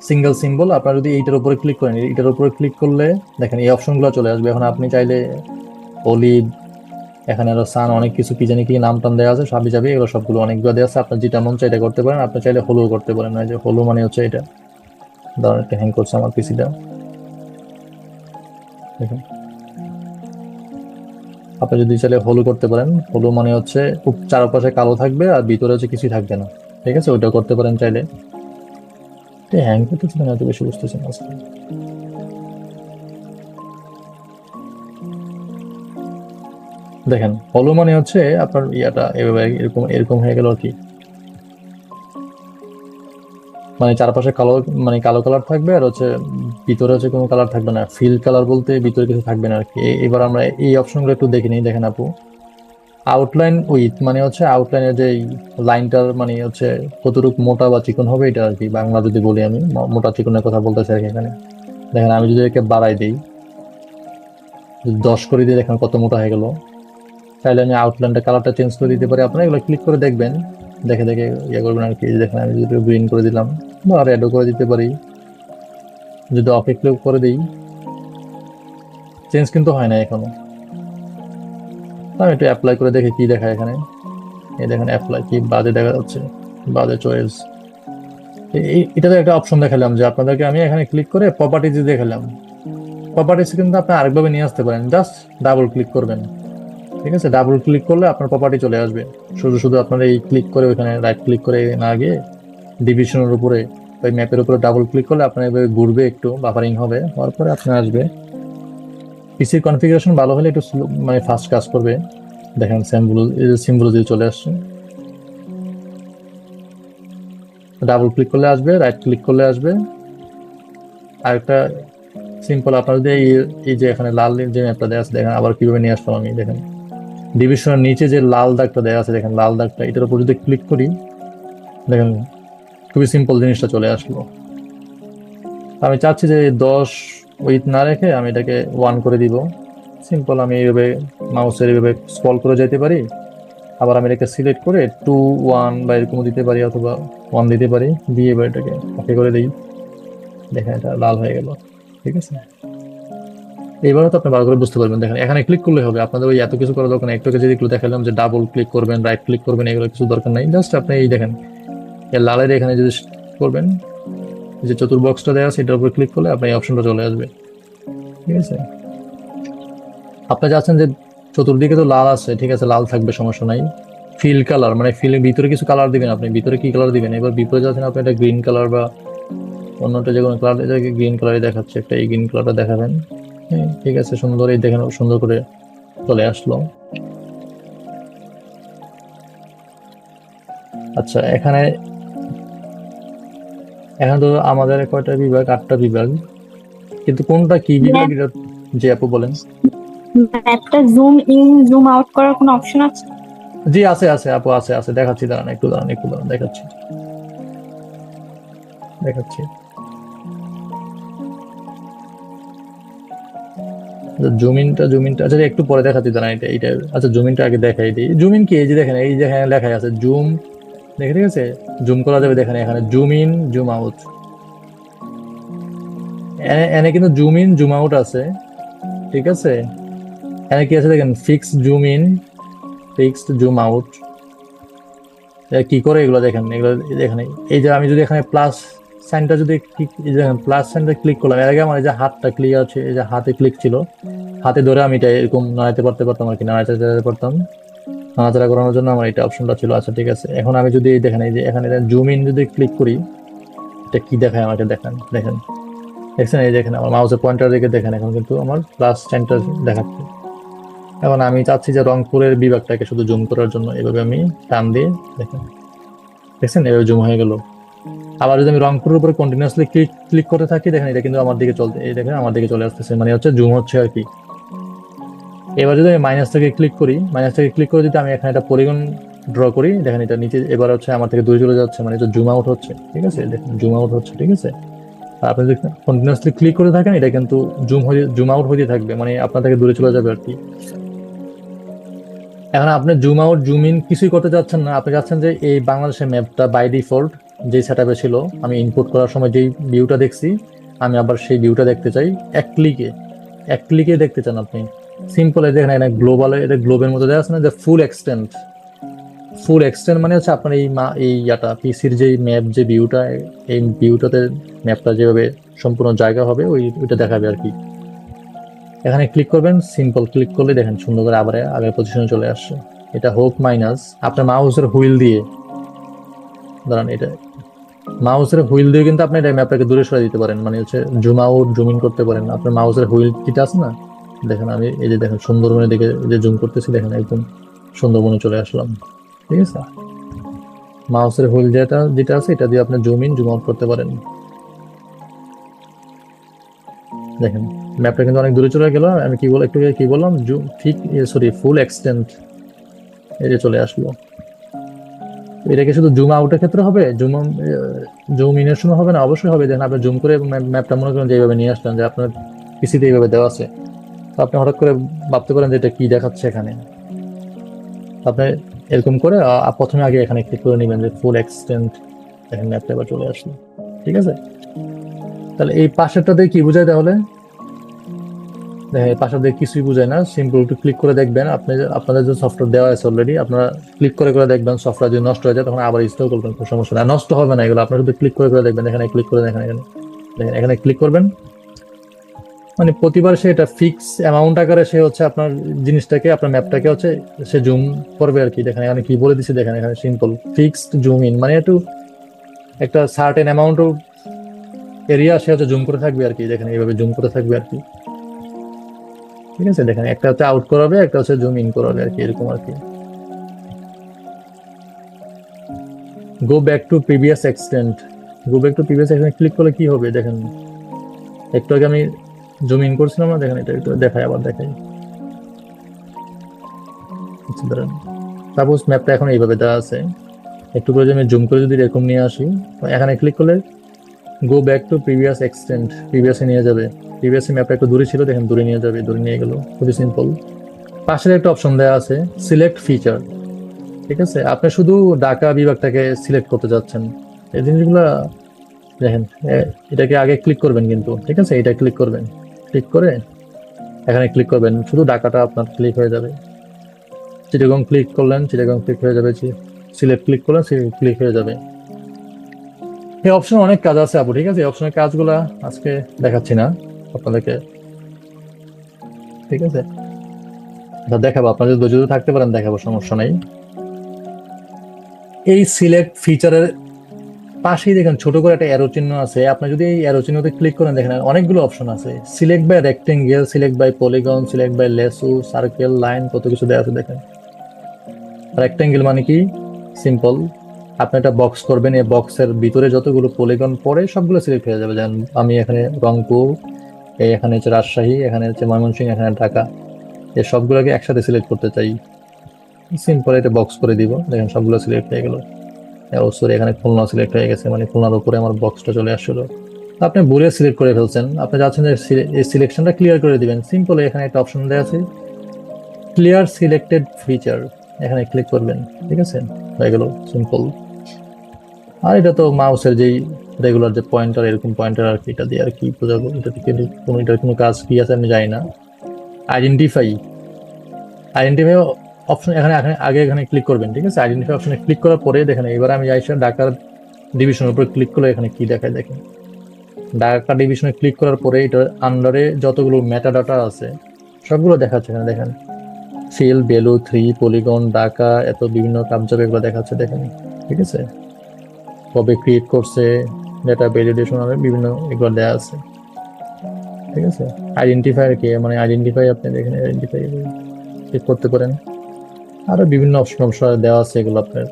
সিঙ্গেল সিম্বল, আপনারা যদি এইটার উপরে ক্লিক করেন, এইটার উপরে ক্লিক করলে দেখেন এই অপশনগুলো চলে আসবে। এখন আপনি চাইলে অলিভ, এখানে আরো সান, অনেক কিছু কি জানি কি নাম টাম দেওয়া আছে, সাবি চাবি, এগুলো সবগুলো অনেকগুলো দেওয়া আছে। আপনার যেটা মন চাই এটা করতে পারেন। আপনি চাইলে হলো করতে পারেন, না যে হলো মানে হচ্ছে এটা, ধরেন একটা হ্যাং করছে আমার পিসিটা, দেখুন। আপনি যদি চাইলে হলো করতে পারেন, হলো মানে হচ্ছে খুব চারপাশে কালো থাকবে আর ভিতরে হচ্ছে কিছুই থাকবে না। ঠিক আছে, ওইটা করতে পারেন চাইলে। হ্যাং করতেছি না, এত বেশি বুঝতেছি না আজকে। দেখেন হলো মানে হচ্ছে আপনার ইয়াটা এভাবে এরকম এরকম হয়ে গেল আর কি, মানে চারপাশে কালো, মানে কালো কালার থাকবে আর হচ্ছে ভিতরে হচ্ছে কোনো কালার থাকবে না। ফিল কালার বলতে ভিতরে কিছু থাকবে না আর কি। এবার আমরা এই অপশনগুলো একটু দেখে নিই। দেখেন আপু, আউটলাইন উইথ মানে হচ্ছে আউটলাইনের যে লাইনটার মানে হচ্ছে কতটুকু মোটা বা চিকন হবে এটা আর কি, বাংলা যদি বলি আমি মোটা চিকনের কথা বলতেছি আর কি এখানে। দেখেন আমি যদি একে বাড়াই দিই, 10 করে দিয়ে, দেখেন কত মোটা হয়ে গেল। চাইলে আমি আউটলাইনটা কালারটা চেঞ্জ করে দিতে পারি। আপনারা এগুলো ক্লিক করে দেখবেন, দেখে দেখে ইয়ে করবেন আর কি। দেখেন আমি যদি গ্রিন করে দিলাম বা রেডও করে দিতে পারি, যদি অফে ক্লিক করে দিই চেঞ্জ কিন্তু হয় না এখনো। আমি একটু অ্যাপ্লাই করে দেখি কি দেখায় এখানে। এই দেখেন অ্যাপ্লাই, কি বাজে দেখা যাচ্ছে, বাজে চয়েস। এটাতে একটা অপশন দেখালাম যে আপনাদেরকে আমি এখানে ক্লিক করে প্রপার্টিজ দেখালাম। প্রপার্টিজ কিন্তু আপনি আরেকভাবে নিয়ে আসতে পারেন, জাস্ট ডাবল ক্লিক করবেন। ঠিক আছে, ডাবল ক্লিক করলে আপনার প্রপার্টি চলে আসবে। শুধু শুধু আপনারা এই ক্লিক করে ওইখানে রাইট ক্লিক করে না গিয়ে ডিভিশনের উপরে ওই ম্যাপের উপরে ডাবল ক্লিক করলে আপনার এভাবে ঘুরবে, একটু বাফারিং হবে, হওয়ার পরে আপনার আসবে। পিসির কনফিগারেশন ভালো হলে একটু মানে ফাস্ট কাজ করবে। দেখেন সিম্বল যদি চলে আসছে, ডাবল ক্লিক করলে আসবে, রাইট ক্লিক করলে আসবে। আর একটা সিম্পল আপনার যদি এই যে এখানে লাল যে ম্যাপটা দেওয়া আছে, দেখেন আবার কিভাবে নিয়ে আসলাম আমি। দেখেন ডিভিশনের নিচে যে লাল দাগটা দেওয়া আছে, দেখেন লাল দাগটা, এটার উপর যদি ক্লিক করি, দেখেন খুবই সিম্পল জিনিসটা চলে আসলো। আমি চাচ্ছি যে 10 উইথ না রেখে আমি এটাকে 1 করে দিব। সিম্পল আমি এইভাবে মাউসের এইভাবে স্ক্রল করে যেতে পারি। আবার আমি এটাকে সিলেক্ট করে 2 1 বা এরকম দিতে পারি, অথবা 1 দিতে পারি, দিয়ে এবার এটাকে ওকে করে দিই। দেখেন এটা লাল হয়ে গেল। ঠিক আছে, এইবারও তো আপনি ভালো করে বুঝতে পারবেন। দেখেন এখানে ক্লিক করলে হবে, আপনাদের ওই এত কিছু করার দরকার নেই। একটু যদি একটু দেখালাম যে ডাবল ক্লিক করবেন, রাইট ক্লিক করবেন, এগুলো কিছু দরকার নাই। জাস্ট আপনি এই দেখেন এই লালের এখানে যদি করবেন, যে চতুর্বক্সটা দেওয়া আছে এটার উপর ক্লিক করলে আপনার এই অপশনটা চলে আসবে। ঠিক আছে, আপনি যাচ্ছেন যে চতুর্দিকে তো লাল আছে, ঠিক আছে, লাল থাকবে, সমস্যা নাই। ফিল কালার মানে ফিলের ভিতরে কিছু কালার দিবেন, আপনি ভিতরে কি কালার দিবেন, এবার বিপরীতে যাচ্ছেন আপনি এটা গ্রিন কালার বা অন্যটা যে কোনো কালার, এটাকে গ্রিন কালারই দেখাচ্ছে, একটা এই গ্রিন কালারটা দেখাবেন। হ্যাঁ, ঠিক আছে, সুন্দর, এই দেখেন সুন্দর করে চলে আসলো। আচ্ছা, এখানে এখন তো আমাদের কয়টা বিভাগ, 8টা বিভাগ, কিন্তু কোনটা কি বিভাগ এটা, যে আপু বলেন। ম্যাপটা জুম ইন জুম আউট করার কোনো অপশন আছে? জি আছে আছে আপু, আছে আছে, দেখাচ্ছি, দাঁড়ান একটু, দাঁড়ান একটু, দাঁড়ান দেখাচ্ছি দেখাচ্ছি। জুমিনটা আচ্ছা একটু পরে দেখাচ্ছি, দাঁড়ান এটা এটা আচ্ছা জুমিনটা আগে দেখাই দিই। জুমিন কি, এই যে দেখেন, এই যে এখানে লেখাই আছে জুম, দেখে, ঠিক আছে, জুম করা যাবে, দেখেন এখানে জুম ইন জুম আউট, এনে কিন্তু জুম ইন জুম আউট আছে, ঠিক আছে। এখানে কি আছে দেখেন, fix zoom in, fixed zoom out, কি করে এগুলো দেখেন, এগুলো এখানে, এই যে আমি যদি এখানে প্লাস সাইনটা যদি দেখেন প্লাস সাইনটা ক্লিক করলাম, এর আগে আমার এই যে হাতটা ক্লিক আছে, এই যে হাতে ক্লিক ছিল, হাতে ধরে আমি এটা এরকম নাড়াতে পারতাম আর কি, নাড়াতে পারতাম, নাড়াচাড়া করানোর জন্য আমার এটা অপশনটা ছিল। আচ্ছা ঠিক আছে, এখন আমি যদি এই দেখেন, এই যে এখানে জুম ইন যদি ক্লিক করি, এটা কি দেখায় আমাকে, দেখেন দেখেন, দেখছেন, এই দেখেন আমার মাউসের পয়েন্টার দিকে দেখেন, এখন কিন্তু আমার প্লাস সাইনটা দেখাচ্ছে। এখন আমি চাচ্ছি যে রংপুরের বিভাগটাকে শুধু জুম করার জন্য, এভাবে আমি টান দিয়ে দেখেন, দেখছেন এভাবে জুম হয়ে গেল। আবার যদি আমি রংপুরের উপরে কন্টিনিউয়াসলি ক্লিক করতে থাকি, দেখেন এটা কিন্তু আমার দিকে চলতে, এই দেখেন আমার দিকে চলে আসতেছে, মানে হচ্ছে জুম হচ্ছে আর কি। এবার যদি আমি মাইনাস থেকে ক্লিক করি, মাইনাস থেকে ক্লিক করে যদি আমি এখানে একটা পলিগন ড্র করি, দেখেন এটা নিচে এবার হচ্ছে আমার থেকে দূরে চলে যাচ্ছে, মানে এটা জুম আউট হচ্ছে, ঠিক আছে, দেখেন জুম আউট হচ্ছে, ঠিক আছে। আর আপনি যদি কন্টিনিউয়াসলি ক্লিক করে থাকেন, এটা কিন্তু জুম আউট হয়ে থাকবে, মানে আপনার থেকে দূরে চলে যাবে আর কি। এখন আপনি জুম আউট জুম ইন কিছুই করতে চাচ্ছেন না, আপনি চাচ্ছেন যে এই বাংলাদেশের ম্যাপটা বাই ডিফল্ট যে সেটআপে ছিল, আমি ইনপুট করার সময় যেই ভিউটা দেখছি, আমি আবার সেই ভিউটা দেখতে চাই এক ক্লিকে দেখতে চান আপনি। সিম্পল, এই দেখেন এখানে গ্লোবাল, এটা গ্লোবের মধ্যে দেওয়া আছে না যে ফুল এক্সটেন্ট মানে হচ্ছে আপনার এই ইয়াটা পিসির যে ম্যাপ যে ভিউটা, এই ভিউটাতে ম্যাপটা যেভাবে সম্পূর্ণ জায়গা হবে ওইটা দেখাবে আর কি। এখানে ক্লিক করবেন, সিম্পল ক্লিক করলে দেখেন সুন্দর করে আবার আগের পজিশনে চলে আসছে। এটা হোক মাইনাস আপনার মাউসের হুইল দিয়ে, দাঁড়ান এটা মাউসের হুইল দিয়ে কিন্তু আপনি এটা ম্যাপটাকে দূরে সরে দিতে পারেন, মানে হচ্ছে জুম আউট জুম ইন করতে পারেন। আপনার মাউসের হুইল যেটা আছে না, দেখেন আমি এই যে দেখেন সুন্দরবনে দিকে যে জুম করতেছি, দেখেন একদম সুন্দরবনে চলে আসলাম, ঠিক আছে। মাউসের হুইল যেটা আছে এটা দিয়ে আপনি জুম ইন জুম আউট করতে পারেন। দেখেন ম্যাপটা কিন্তু অনেক দূরে চলে গেল, আমি কি বললাম, জুম ঠিক, সরি, ফুল এক্সটেন্ট, এই যে চলে আসলো। এটাকে শুধু জুম আউটের ক্ষেত্রে হবে, জুম ইনের সময় হবে না? অবশ্যই হবে। দেখেন আপনি জুম করে ম্যাপটা মনে করেন যে এইভাবে নিয়ে আসলেন, যে আপনার পিসিতে এইভাবে দেওয়া আছে, তো আপনি হঠাৎ করে ভাবতে পারেন যে এটা কি দেখাচ্ছে এখানে, আপনি এরকম করে প্রথমে আগে এখানে ক্লিক করে নেবেন যে ফুল এক্সটেন্ট, দেখেন ম্যাপটা এবার চলে আসলো, ঠিক আছে। তাহলে এই পাশেরটাতে কি বোঝায় তাহলে, দেখেন এই পাশের দিকে কিছুই বোঝায় না, সিম্পল একটু ক্লিক করে দেখবেন, আপনাদের যে সফটওয়্যার দেওয়া আছে অলরেডি, আপনারা ক্লিক করে দেখবেন, সফটওয়্যার যদি নষ্ট হয়ে যায় তখন আবার ইনস্টল করবেন, কোনো সমস্যা না, নষ্ট হবে না এগুলো, আপনারা শুধু ক্লিক করে দেখবেন। এখানে ক্লিক করে দেখেন, এখানে ক্লিক করবেন, মানে প্রতিবার সে এটা ফিক্স অ্যামাউন্ট আকারে সে হচ্ছে আপনার জিনিসটাকে, আপনার ম্যাপটাকে হচ্ছে সে জুম করবে আর কি। দেখেন এখানে কি বলে দিচ্ছে, দেখেন এখানে সিম্পল ফিক্সড জুম ইন, মানে একটু একটা সার্টেন অ্যামাউন্ট অফ এরিয়া সে হচ্ছে জুম করে থাকবে আর কি। দেখেন এইভাবে জুম করে থাকবে আর কি, ঠিক আছে। দেখেন একটা হচ্ছে আউট করাবে, একটা হচ্ছে জুম ইন করাবে আর কি, এরকম আর কি। গো back to previous extent click করলে কি হবে দেখেন, একটু আগে আমি জুম ইন করছিলাম না, দেখেন এটা একটু দেখাই, আবার দেখাই। সাপোজ ম্যাপটা এখন এইভাবে দেওয়া আছে, একটু করে আমি জুম করে যদি এরকম নিয়ে আসি, এখানে ক্লিক করলে go back to previous extent, প্রিভিয়াসে নিয়ে যাবে। প্রিভিয়াসে ম্যাপটা একটু দূরে ছিল, দেখেন দূরে নিয়ে যাবে, দূরে নিয়ে গেল, খুবই সিম্পল। পাশের একটা অপশন দেওয়া আছে সিলেক্ট ফিচার, ঠিক আছে, আপনি শুধু ঢাকা বিভাগটাকে সিলেক্ট করতে যাচ্ছেন, এই জিনিসগুলো দেখেন। এটাকে আগে ক্লিক করবেন কিন্তু, ঠিক আছে, এটা ক্লিক করবেন, ক্লিক করে এখানে ক্লিক করবেন, শুধু ঢাকাটা আপনার ক্লিক হয়ে যাবে। চিটাগং ক্লিক করলেন, চিটাগং ক্লিক হয়ে যাবে, সিলেক্ট ক্লিক করলেন, ক্লিক হয়ে যাবে। এই অপশন অনেক কাজ আছে আপু, ঠিক আছে? এই অপশনের কাজগুলা আজকে দেখাচ্ছি না আপনাদেরকে, ঠিক আছে? দেখাবো, আপনারা যদি ধৈর্য ধরে থাকতে পারেন দেখাবো, সমস্যা নাই। এই সিলেক্ট ফিচারের পাশেই দেখেন ছোট করে একটা অ্যারো চিহ্ন আছে, আপনি যদি এই অ্যারো চিহ্নতে ক্লিক করেন দেখেন অনেকগুলো অপশন আছে। Select by rectangle, select by polygon, select by lasso, circle, line, কত কিছু দেওয়া আছে দেখেন। রেক্টেঙ্গেল মানে কি? সিম্পল, আপনি একটা বক্স করবেন, এই বক্সের ভিতরে যতগুলো পলিগন পড়ে সবগুলো সিলেক্ট হয়ে যাবে। যেমন আমি এখানে রংপুর, এখানে হচ্ছে রাজশাহী, এখানে হচ্ছে ময়মনসিংহ, এখানে ঢাকা, এই সবগুলোকে একসাথে সিলেক্ট করতে চাই, সিম্পল এটা বক্স করে দিব, দেখেন সবগুলো সিলেক্ট হয়ে গেল। সরি, এখানে খুলনা সিলেক্ট হয়ে গেছে, মানে খুলনার উপরে আমার বক্সটা চলে আসলো। আপনি ভুলে সিলেক্ট করে ফেলছেন, আপনি যাচ্ছেন যে এই সিলেকশনটা ক্লিয়ার করে দিবেন, সিম্পল এখানে একটা অপশন দেওয়া আছে ক্লিয়ার সিলেক্টেড ফিচার, এখানে ক্লিক করবেন, ঠিক আছে? হয়ে গেল, সিম্পল। আর এটা তো মাউসের যেই রেগুলার যে পয়েন্টার, এরকম পয়েন্টার আর কি, এটা দিয়ে আর কি বোঝাবো, এটা থেকে কোনো এটার কোনো কাজ কি আছে আমি জানি না। আইডেন্টিফাই, আইডেন্টিফাই অপশন এখানে আগে এখানে ক্লিক করবেন, ঠিক আছে? আইডেন্টিফাই অপশনে ক্লিক করার পরে দেখেন এবার আমি যাই ঢাকার ডিভিশনের উপরে ক্লিক করলে এখানে কি দেখায় দেখেন। ঢাকা ডিভিশনে ক্লিক করার পরে এটার আন্ডারে যতগুলো মেটা ডাটা আছে সবগুলো দেখাচ্ছে এখানে দেখেন। ফিল, ভ্যালু, 3, পলিগন, ঢাকা, এত বিভিন্ন কাবজাব এগুলো দেখাচ্ছে দেখেন, ঠিক আছে? কবে ক্রিয়েট করছে, ডেটা ভ্যালিডেশন, বিভিন্ন এগুলো দেওয়া আছে, ঠিক আছে? আইডেন্টিফায়ার কি, মানে আইডেন্টিফাই আপনি দেখেন, আইডেন্টিফাই ক্লিক করতে পারেন। আরো বিভিন্ন অপশন দেওয়া আছে, এগুলো আপনার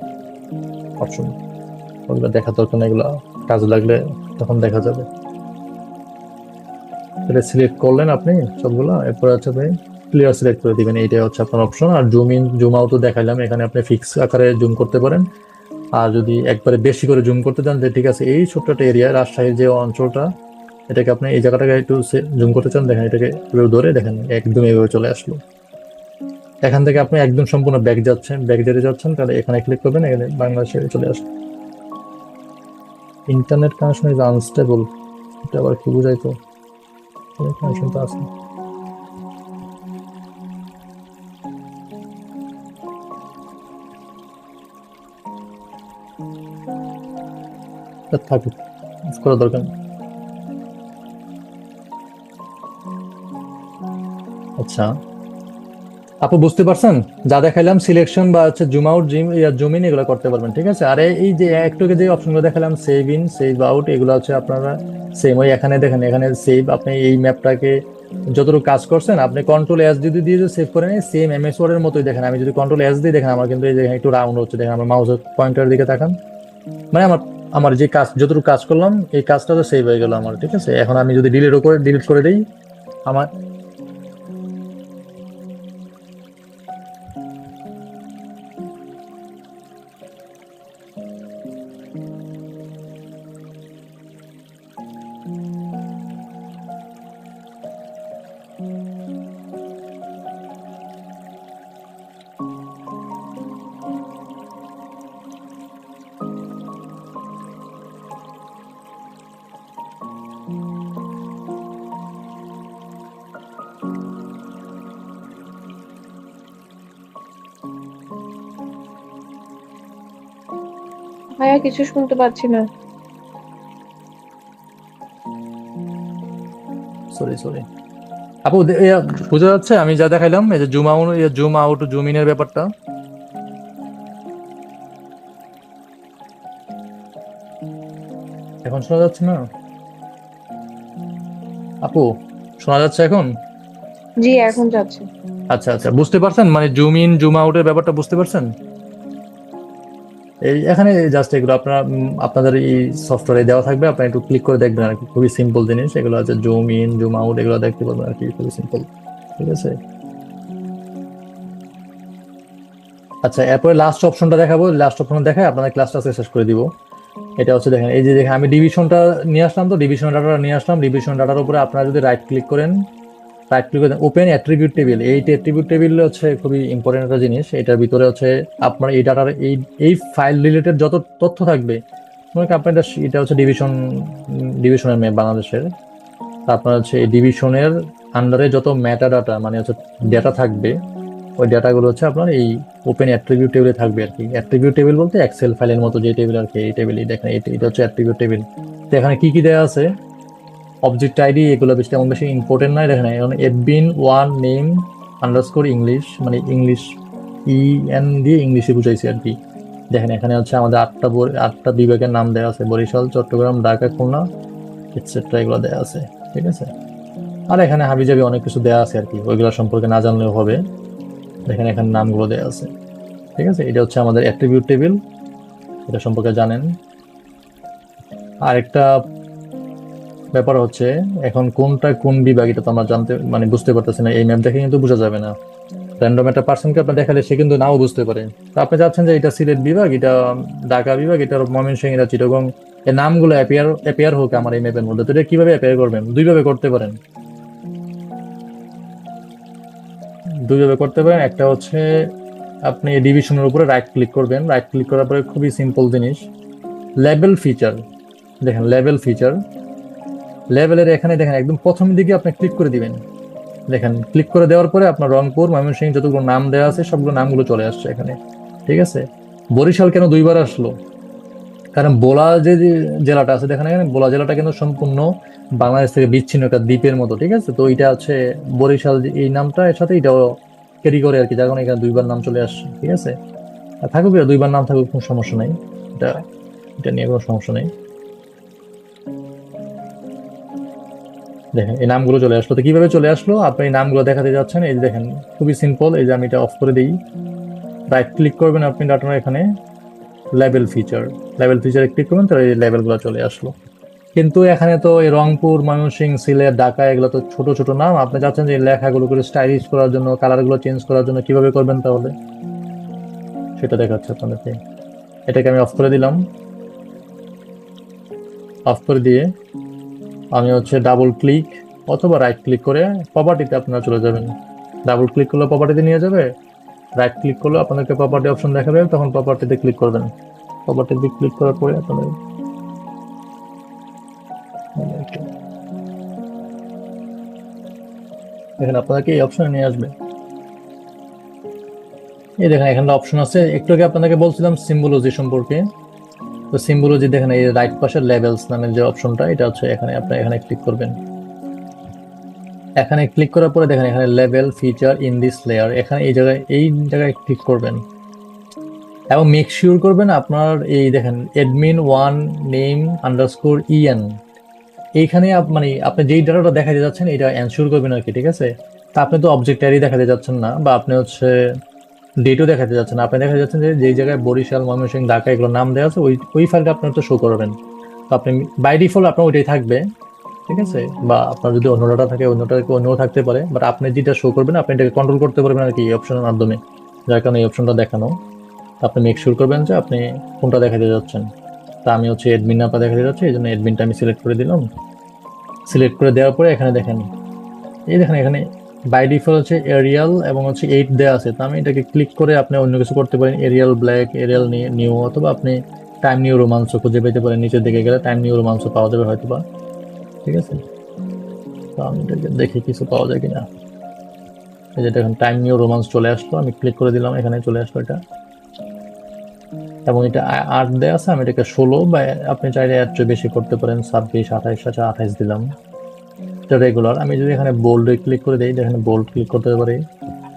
অপশন, ওগুলো দেখা দরকার না, এগুলো কাজ লাগলে তখন দেখা যাবে। এটা সিলেক্ট করলেন আপনি সবগুলো, এরপর হচ্ছে আপনি ক্লিয়ার সিলেক্ট করে দিবেন, এইটাই হচ্ছে আপনার অপশন। আর জুম ইন জুম আউটও দেখাইলাম, এখানে আপনি ফিক্স আকারে জুম করতে পারেন। আর যদি একবারে বেশি করে জুম করতে চান, যে ঠিক আছে এই ছোট্ট একটা এরিয়া রাজশাহীর যে অঞ্চলটা, এটাকে আপনি এই জায়গাটাকে একটু জুম করতে চান, দেখেন এটাকে এভাবে ধরে দেখেন একদম এইভাবে চলে আসলো। এখান থেকে আপনি একদম সম্পূর্ণ ব্যাক যেতে যাচ্ছেন, তাহলে এখানে ক্লিক করবেন, এখানে বাংলাদেশে চলে আসবে। ইন্টারনেট কানেকশন ইজ আনস্টেবল, এটা আবার কি বোঝাই? তো কানেকশন তো আছে। থাকুক, করা দরকার নেই। আচ্ছা আপু বুঝতে পারছেন, যা দেখাইলাম সিলেকশন বা হচ্ছে জুম আউট, জুম ইন, এগুলো করতে পারবেন, ঠিক আছে? আর এই যে একটুকে যে অপশনগুলো দেখালাম, সেভ ইন, সেভ আউট, এগুলো হচ্ছে আপনারা সেম ওই এখানে দেখেন, এখানে সেভ, আপনি এই ম্যাপটাকে যতটুকু কাজ করছেন আপনি কন্ট্রোল এস যদি দিয়ে সেভ করে নেই, সেম এমএস ওয়ার্ড এর মতোই দেখেন। আমি যদি কন্ট্রোল এস দিই দেখেন আমার কিন্তু এই যে একটু রাউন্ড হচ্ছে, দেখেন আমার মাউসের পয়েন্টার দিকে তাকান, মানে আমার আমার যে কাজ যতটুকু কাজ করলাম এই কাজটা তো সেভ হয়ে গেল আমার, ঠিক আছে? এখন আমি যদি ডিলিট করে দিই আমার, ভাইয়া কিছু শুনতে পাচ্ছি না। সরি আপু বোঝা যাচ্ছে আমি যা দেখাইলাম, এই যে জুম আউট জুম ইনের ব্যাপারটা? এখন শোনা যাচ্ছে না আপু? শোনা যাচ্ছে এখন? জি এখন যাচ্ছে। আচ্ছা আচ্ছা, বুঝতে পারছেন মানে জুম ইন জুম আউটের ব্যাপারটা বুঝতে পারছেন? এই এখানে জাস্ট এগুলো আপনার আপনাদের এই সফটওয়্যারে দেওয়া থাকবে, আপনি একটু ক্লিক করে দেখবেন আর কি, খুবই সিম্পল জিনিস এগুলো আছে, জুম ইন জুম আউট এগুলো দেখতে পারবেন আর কি, খুবই সিম্পল, ঠিক আছে? আচ্ছা এরপরে লাস্ট অপশনটা দেখাবো, লাস্ট অপশন দেখায় আপনাদের ক্লাসটা শেষ করে দিব। এটা হচ্ছে দেখেন, এই যে দেখেন আমি ডিভিশনটা নিয়ে আসলাম, তো ডিভিশন ডাটাটা নিয়ে আসলাম, ডিভিশন ডাটার উপরে আপনারা যদি রাইট ক্লিক করেন, ওপেন অ্যাট্রিবিউট টেবিল, এই অ্যাট্রিবিউট টেবিল হচ্ছে খুবই ইম্পর্টেন্ট একটা জিনিস। এটার ভিতরে হচ্ছে আপনার এই ডাটার এই ফাইল রিলেটেড যত তথ্য থাকবে, মনে করেন আপনার এটা হচ্ছে ডিভিশনের ম্যাপ বাংলাদেশের, তা আপনার হচ্ছে এই ডিভিশনের আন্ডারে যত মেটা ডাটা মানে হচ্ছে ডেটা থাকবে, ওই ডাটাগুলো হচ্ছে আপনার এই ওপেন অ্যাট্রিবিউট টেবিলে থাকবে আর কি। অ্যাট্রিবিউট টেবিল বলতে এক্সেল ফাইলের মতো যে টেবিল আর কি, এই টেবিলই দেখেন, এটা হচ্ছে অ্যাট্রিবিউট টেবিল। তো এখানে কি কি দেওয়া আছে, অবজেক্ট আইডি এগুলো বেশি তেমন বেশি ইম্পর্টেন্ট নয়। দেখেন এখন admin one name underscore English, মানে ইংলিশ EN দিয়ে ইংলিশে বুঝাইছি আর কি। দেখেন এখানে হচ্ছে আমাদের 8টা বিভাগের নাম দেওয়া আছে, বরিশাল, চট্টগ্রাম, ঢাকা, খুলনা এটসেট্রা, এগুলো দেওয়া আছে, ঠিক আছে। আর এখানে হাবিজাবি অনেক কিছু দেওয়া আছে আর কি, ওইগুলো সম্পর্কে না জানলেও হবে। দেখেন এখানে নামগুলো দেওয়া আছে, ঠিক আছে। এটা হচ্ছে আমাদের অ্যাট্রিবিউট টেবিল, এটা সম্পর্কে জানেন। আর একটা ব্যাপার হচ্ছে এখন কোনটা কোন বিভাগ এটা তো আমরা জানতে মানে বুঝতে পারতেছি না, এই ম্যাপ দেখে কিন্তু বোঝা যাবে না। র্যান্ডম একটা পার্সনকে আপনি দেখালে সে কিন্তু নাও বুঝতে পারে। তো আপনি চাচ্ছেন যে এটা সিলেট বিভাগ, এটা ঢাকা বিভাগ, এটা ময়মনসিংহ, এটা চিটাগং, এই নামগুলো অ্যাপিয়ার হোক আমার এই ম্যাপের মধ্যে। তো এটা কিভাবে অ্যাপিয়ার করবেন? দুইভাবে করতে পারেন, একটা হচ্ছে আপনি ডিভিশনের উপরে রাইট ক্লিক করবেন, রাইট ক্লিক করার পরে খুবই সিম্পল জিনিস, লেভেল ফিচার। দেখেন লেভেল ফিচার, লেভেলের এখানে দেখেন একদম প্রথম দিকে আপনি ক্লিক করে দিবেন। দেখেন ক্লিক করে দেওয়ার পরে আপনার রংপুর, ময়মনসিংহ যতগুলো নাম দেওয়া আছে সবগুলো নামগুলো চলে আসছে এখানে, ঠিক আছে। বরিশাল কেন দুইবার আসলো? কারণ বোলা যে জেলাটা আছে দেখেন, এখানে বোলা জেলাটা কিন্তু সম্পূর্ণ বাংলাদেশ থেকে বিচ্ছিন্ন একটা দ্বীপের মতো, ঠিক আছে। তো এটা হচ্ছে বরিশাল এই নামটা এর সাথে এটাও ক্যারি করে আর কি, যার কারণে এখানে দুইবার নাম চলে আসছে, ঠিক আছে। আর থাকুক, দুইবার নাম থাকুক, কোনো সমস্যা নেই, এটা এটা নিয়ে কোনো সমস্যা নেই। দেখেন এই নামগুলো চলে আসলো। তো কিভাবে চলে আসলো? আপনি এই নামগুলো দেখাতে যাচ্ছেন, এই যে দেখেন খুবই সিম্পল। এই যে আমি এটা অফ করে দিই, রাইট ক্লিক করবেন আপনি ডাটার এখানে, লেভেল ফিচারে ক্লিক করবেন, তো এই লেভেলগুলো চলে আসলো। কিন্তু এখানে তো এই রংপুর, ময়মনসিংহ, সিলেট, ঢাকা এগুলো তো ছোট ছোট নাম। আপনি চাচ্ছেন যে এই লেখাগুলো করে স্টাইলিশ করার জন্য, কালারগুলো চেঞ্জ করার জন্য, কিভাবে করবেন তাহলে সেটা দেখাচ্ছে আপনাদেরকে। এটাকে আমি অফ করে দিলাম, অফ করে দিয়ে আমি হচ্ছে ডাবল ক্লিক অথবা রাইট ক্লিক করে প্রপার্টিতে আপনারা চলে যাবেন। ডাবল ক্লিক করলে প্রপার্টিতে নিয়ে যাবে, রাইট ক্লিক করলে আপনাদেরকে প্রপার্টি অপশন দেখাবে, তখন প্রপার্টিতে ক্লিক করবেন। প্রপার্টিতে ক্লিক করার পরে আপনাদের এখানে আপনাদেরকে এই অপশনে নিয়ে আসবে। এই দেখেন এখানে অপশন আছে, একটু আগে আপনাদেরকে বলছিলাম সিম্বলজি সম্পর্কে। তো সিম্বলজি দেখেন এই রাইট পাশে লেভেলস নামের যে অপশনটা, এটা হচ্ছে এখানে আপনি এখানে ক্লিক করবেন। এখানে ক্লিক করার পরে দেখেন এখানে level feature in this layer, এখানে এই জায়গায় ক্লিক করবেন এবং মেক শিওর করবেন আপনার এই দেখেন admin one name underscore EN, এইখানে মানে আপনি যেই ডাটাটা দেখাতে যাচ্ছেন এটা এনশিওর করবেন আর কি, ঠিক আছে। তা আপনি তো অবজেক্টারি দেখাতে যাচ্ছেন না, বা আপনি হচ্ছে ডেটও দেখাতে যাচ্ছেন না, আপনি দেখা যাচ্ছেন যে যেই জায়গায় বরিশাল, ময়মনসিংহ, ঢাকা এগুলো নাম দেওয়া আছে ওই ফাইলটা আপনার তো শো করবেন। তো আপনি বাই ডিফল্ট আপনার ওইটাই থাকবে, ঠিক আছে। বা আপনার যদি অন্য ডাটা থাকে অন্যও থাকতে পারে, বাট আপনি যেটা শো করবেন আপনি এটাকে কন্ট্রোল করতে পারবেন আর কি এই অপশনের মাধ্যমে, যার কারণে এই অপশনটা দেখানো। আপনি মেক শিওর করবেন যে আপনি কোনটা দেখাতে যাচ্ছেন। তা আমি হচ্ছে এডমিন নাম্বার দেখাতে যাচ্ছি, এই জন্য এডমিনটা আমি সিলেক্ট করে দিলাম। সিলেক্ট করে দেওয়ার পরে এখানে দেখেন এই দেখেন এখানে বাই ডিফল্ট হচ্ছে এরিয়াল এবং হচ্ছে 8 দেওয়া আছে। তো আমি এটাকে ক্লিক করে আপনি অন্য কিছু করতে পারেন, এরিয়াল ব্ল্যাক, এরিয়াল নিউ, অথবা আপনি টাইম নিউ রোমান্সও খুঁজে পেতে পারেন। নিচের দিকে গেলে টাইম নিউ রোমান্সও পাওয়া যাবে হয়তো বা, ঠিক আছে। তো আমি এটাকে দেখি কিছু পাওয়া যায় কিনা। এই যে দেখেন টাইম নিউ রোমান্স চলে আসলো, আমি ক্লিক করে দিলাম, এখানে চলে আসলো এটা। এবং এটা 8 দেওয়া আছে, আমি এটাকে 16 বা আপনি চাইলে এর চেয়ে বেশি করতে পারেন, 26, 28, 28 দিলাম। এটা রেগুলার। আমি যদি এখানে বোল্ডে ক্লিক করে দিই, এখানে বোল্ড ক্লিক করতে পারি,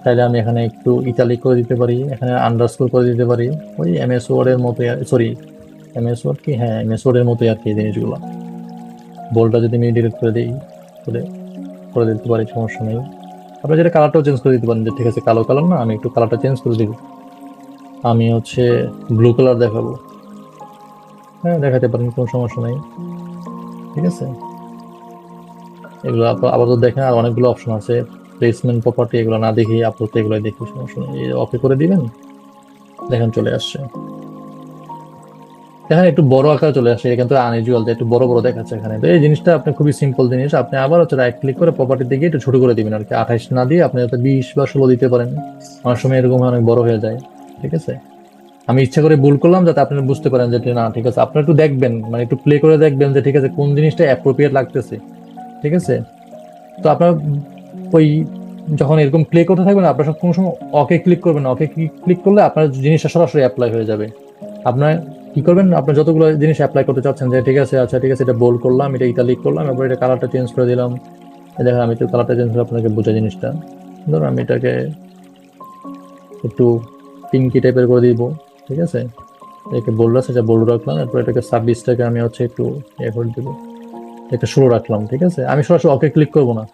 তাহলে আমি এখানে একটু ইটালিক করে দিতে পারি, এখানে আন্ডারস্কোর করে দিতে পারি, ওই MS ওয়ার্ড এর মতো, সরি MS ওয়ার্ড কি, হ্যাঁ MS ওয়ার্ড এর মতো আর কি জিনিসগুলো। বোল্ডটা যদি আমি ডিলিট করে দিই করে দিতে পারি, সমস্যা নেই। আপনি যেটা কালারটাও চেঞ্জ করে দিতে পারেন, যে ঠিক আছে কালো কালার না, আমি একটু কালারটা চেঞ্জ করে দিব, আমি হচ্ছে ব্লু কালার দেখাবো, হ্যাঁ দেখাতে পারেন, কোনো সমস্যা নেই, ঠিক আছে। এগুলো আপাতত দেখেন, আর অনেকগুলো অপশন আছে, প্লেসমেন্ট, প্রপার্টি, এগুলো না দেখি আপাতত এগুলো দেখি, সমস্যা নেই। ওকে করে দিবেন, দেখেন চলে আসছে। দেখেন একটু বড় আকার চলে আসছে, এখানে তো আনইউজুয়াল, একটু বড় বড় দেখাচ্ছে এখানে। তো এই জিনিসটা আপনি খুবই সিম্পল জিনিস, আপনি আবার হচ্ছে রাইট ক্লিক করে প্রপার্টি দিকে একটু ছোট করে দিবেন আর কি, 28 না দিয়ে আপনি হয়তো 20 বা 16 দিতে পারেন, অনেক সময় এরকম অনেক বড় হয়ে যায়, ঠিক আছে। আমি ইচ্ছা করে ভুল করলাম যাতে আপনি বুঝতে পারেন যে না ঠিক আছে, আপনি একটু দেখবেন, মানে একটু প্লে করে দেখবেন যে ঠিক আছে কোন জিনিসটা অ্যাপ্রোপ্রিয়েট লাগতেছে, ঠিক আছে। তো আপনার ওই যখন এরকম প্লে করতে থাকবেন আপনার সব কোনো সময় ওকে ক্লিক করবেন না। ওকে ক্লিক করলে আপনার জিনিসটা সরাসরি অ্যাপ্লাই হয়ে যাবে। আপনার কি করবেন, আপনার যতগুলো জিনিস অ্যাপ্লাই করতে চাচ্ছেন, যে ঠিক আছে আচ্ছা ঠিক আছে এটা বোল্ড করলাম, এটা ইটালিক করলাম, এরপর এটা কালারটা চেঞ্জ করে দিলাম। এই দেখেন আমি একটু কালারটা চেঞ্জ করে আপনাকে বোঝা জিনিসটা। ধরুন আমি এটাকে একটু পিঙ্কি টাইপের করে দিব, ঠিক আছে। এটাকে বোল্ড আছে, এটা বোল্ড রাখলাম, এরপর এটাকে 26টাকে আমি হচ্ছে একটু ইয়ে করে দেবো, এটা 16 রাখলাম, ঠিক আছে। আমি সরাসরি ওকে ক্লিক করবো না,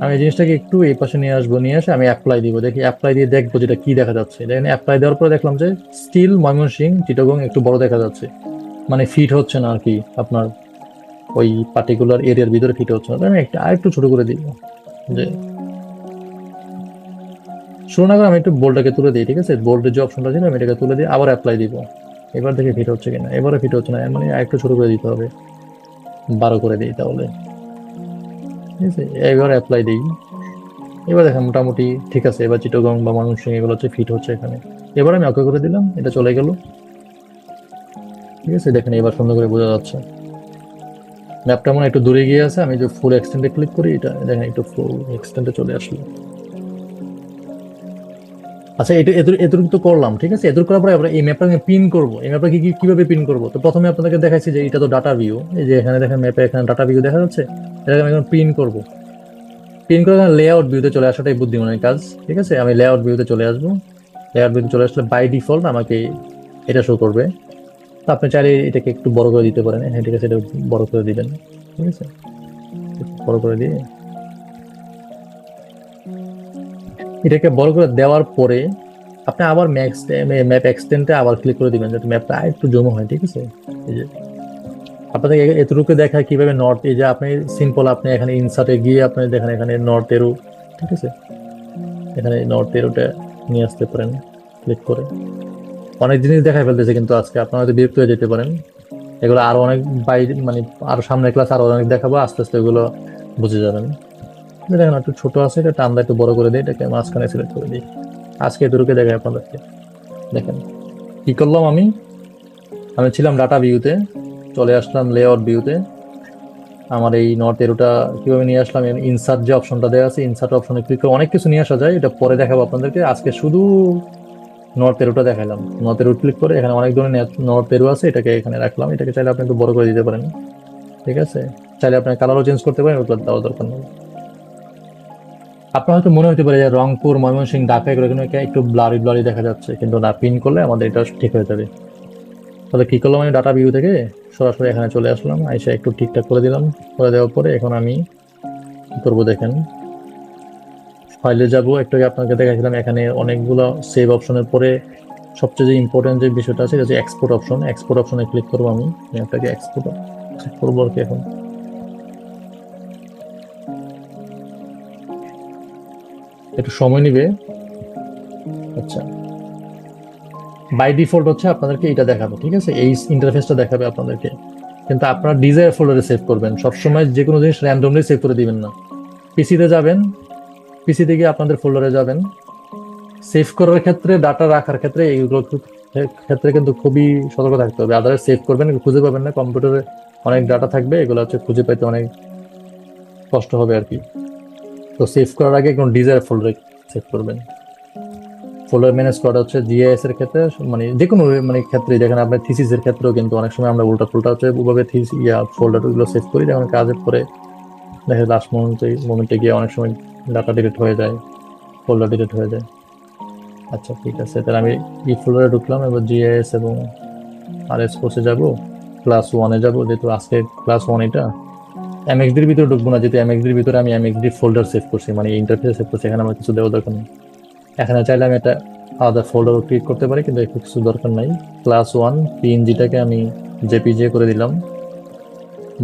আমি এই জিনিসটাকে একটু এই পাশে নিয়ে আসবো, নিয়ে এসে আমি অ্যাপ্লাই দিব। দেখি অ্যাপ্লাই দিয়ে দেখবো যেটা কি দেখা যাচ্ছে। দেখেন অ্যাপ্লাই দেওয়ার পরে দেখলাম যে স্টিল ময়মনসিংহ চিটাগং একটু বড় দেখা যাচ্ছে, মানে ফিট হচ্ছে না আর কি, আপনার ওই পার্টিকুলার এরিয়ার ভিতরে ফিট হচ্ছে না। তাই আমি একটা আরেকটু ছোট করে দিব, যে শুরু না করে আমি একটু বোল্ডটাকে তুলে দিই, ঠিক আছে। বোল্ডের যে অপশনটা ছিল আমি এটাকে তুলে দিয়ে আবার অ্যাপ্লাই দিব। এবার দেখে ফিট হচ্ছে কিনা, এবারে ফিট হচ্ছে না, মানে আরেকটু ছোট করে দিতে হবে, 12 করে দিই তাহলে, ঠিক আছে। এবার অ্যাপ্লাই দিই, এবার দেখেন মোটামুটি ঠিক আছে। এবার চিটাগং বা ময়মনসিংহ এগুলো হচ্ছে ফিট হচ্ছে এখানে। এবার আমি ওকে করে দিলাম, এটা চলে গেল, ঠিক আছে। দেখেন এবার সুন্দর করে বোঝা যাচ্ছে। ম্যাপটা মনে হয় একটু দূরে গিয়ে আছে, আমি যে ফুল এক্সটেন্ডে ক্লিক করি, এটা দেখেন একটু ফুল এক্সটেন্ডে চলে আসলো। আচ্ছা এটা এদুর তো করলাম, ঠিক আছে। এদুর করার পরে আমরা এই ম্যাপটা আমি পিন করবো। এই ম্যাপটা কিভাবে পিন করবো? তো প্রথমে আপনাদেরকে দেখাচ্ছি যে এটা তো ডাটা ভিউ, এই যে এখানে দেখেন ম্যাপে এখানে ডাটা ভিউ দেখা যাচ্ছে, এটাকে আমি এখন পিন করবো। পিন করে লেআউট ভিউতে চলে আসাটাই বুদ্ধিমানের কাজ, ঠিক আছে। আমি লেআউট ভিউতে চলে আসবো। লেআউট ভিউতে চলে আসলে বাই ডিফল্ট আমাকে এটা শো করবে। তো আপনি চাইলে এটাকে একটু বড় করে দিতে পারেন, হ্যাঁ ঠিক আছে, এটা বড় করে দিবেন, ঠিক আছে। বড় করে দিয়ে এটাকে বড় করে দেওয়ার পরে আপনি আবার ম্যাপ এক্সটেন্ডে আবার ক্লিক করে দিবেন, যাতে ম্যাপটা একটু জমা হয়, ঠিক আছে। এই যে আপনাদের এতটুকু দেখা কিভাবে নর্থ, এই যে আপনি সিম্পল আপনি এখানে ইনসার্টে গিয়ে আপনি দেখেন এখানে নর্থ এরো, ঠিক আছে। এখানে নর্থ এরোটা নিয়ে আসতে পারেন ক্লিক করে। অনেক জিনিস দেখাই ফেলতেছে কিন্তু আজকে আপনারা হয়তো বিরক্ত হয়ে যেতে পারেন। এগুলো আরো অনেক বাইরে, মানে আরো সামনের ক্লাস আরো অনেক দেখাবো, আস্তে আস্তে এগুলো বুঝে যাবেন। দেখেন একটু ছোট আছে, এটা টানটা একটু বড় করে দিই, এটাকে মাঝখানে সিলেক্ট করে দিই। আজকে এতটুকু দেখাই আপনাদেরকে। দেখেন কি করলাম, আমি আমি ছিলাম ডাটা ভিউতে, চলে আসলাম লেআউট ভিউতে। আমার এই নর্থ এরোটা কিভাবে নিয়ে আসলাম, ইনসার্ট যে অপশনটা দেওয়া আছে, ইনসার্ট অপশনে ক্লিক করে অনেক কিছু নিয়ে আসা যায়, এটা পরে দেখাবো আপনাদেরকে। আজকে শুধু নর্থ এরোটা দেখালাম। নর্থ এরো ক্লিক করে এখানে অনেক ধরনের নর্থ এরো আছে, এটাকে এখানে রাখলাম। এটাকে চাইলে আপনি একটু বড় করে দিতে পারেন, ঠিক আছে। চাইলে আপনি কালারও চেঞ্জ করতে পারেন, ওটা দেওয়ার দরকার নেই। আপনার হয়তো মনে হতে পারে যে রংপুর, ময়মনসিংহ, ঢাকা এগুলো কিন্তু একটু ব্লারি ব্লারি দেখা যাচ্ছে, কিন্তু না, পিন করলে আমাদের এটা ঠিক হয়ে যাবে। তাহলে কি করলাম, আমি ডাটা ভিউ থেকে সরাসরি এখানে চলে আসলাম, এসে একটু ঠিকঠাক করে দিলাম। করে দেওয়ার পরে এখন আমি কি করবো দেখেন, ফাইলে যাব। একটু আগে আপনাকে দেখাছিলাম এখানে অনেকগুলো সেভ অপশনের পরে সবচেয়ে যে ইম্পর্টেন্ট যে বিষয়টা আছে, সেটা হচ্ছে এক্সপোর্ট অপশন। এক্সপোর্ট অপশনে ক্লিক করবো, আমি আপনাকে এক্সপোর্ট করবো আর কি। এখন একটু সময় নিবে। আচ্ছা, বাই ডিফল্ট হচ্ছে আপনাদেরকে এটা দেখাবে, ঠিক আছে, এই ইন্টারফেসটা দেখাবে আপনাদেরকে। কিন্তু আপনারা ডিজায়ার ফোল্ডারে সেভ করবেন, সবসময় যে কোনো জিনিস র্যান্ডমলি সেভ করে দিবেন না। পিসিতে যাবেন, পিসিতে গিয়ে আপনাদের ফোল্ডারে যাবেন। সেভ করার ক্ষেত্রে, ডাটা রাখার ক্ষেত্রে এইগুলো ক্ষেত্রে কিন্তু খুবই সতর্ক থাকতে হবে। আদারে সেভ করবেন, খুঁজে পাবেন না, কম্পিউটারে অনেক ডাটা থাকবে, এগুলো হচ্ছে খুঁজে পাইতে অনেক কষ্ট হবে আর কি। তো সেভ করার আগে কোন ডিজায়ার ফোল্ডারে সেভ করবেন। ফোল্ডার ম্যানেজ করা হচ্ছে জিআইএস এর ক্ষেত্রে, মানে যে কোনো মানে ক্ষেত্রে, দেখেন আপনার থিসিস এর ক্ষেত্রেও কিন্তু অনেক সময় আমরা উল্টা ফুলটা হচ্ছে ওভাবে ফোল্ডার গুলো সেভ করি, যখন কাজের পরে দেখে লাস্ট মোমেন্টে গিয়ে অনেক সময় ডাটা ডিলিট হয়ে যায়, ফোল্ডার ডিলিট হয়ে যায়। আচ্ছা ঠিক আছে, তাহলে আমি ই ফোল্ডারে ঢুকলাম, এবার জিআইএস এবং আরএস কোর্সে যাব, ক্লাস 1-এ যাব, যেহেতু আজকে ক্লাস 1 এটা। এমএক্সডির ভিতরে ঢুকবো না, যেহেতু এমএক্সডির ভিতরে আমি এমএক্সডি ফোল্ডার সেভ করছি, মানে ইন্টারফেস সেভ করছি, এখানে আমার কিছু দেওয়া দরকার নেই। এখানে চাইলে আমি একটা আলাদা ফোল্ডার ক্রিয়েট করতে পারি, কিন্তু একটু কিছু দরকার নাই। ক্লাস 1 পিএনজিটাকে আমি জেপিজে করে দিলাম।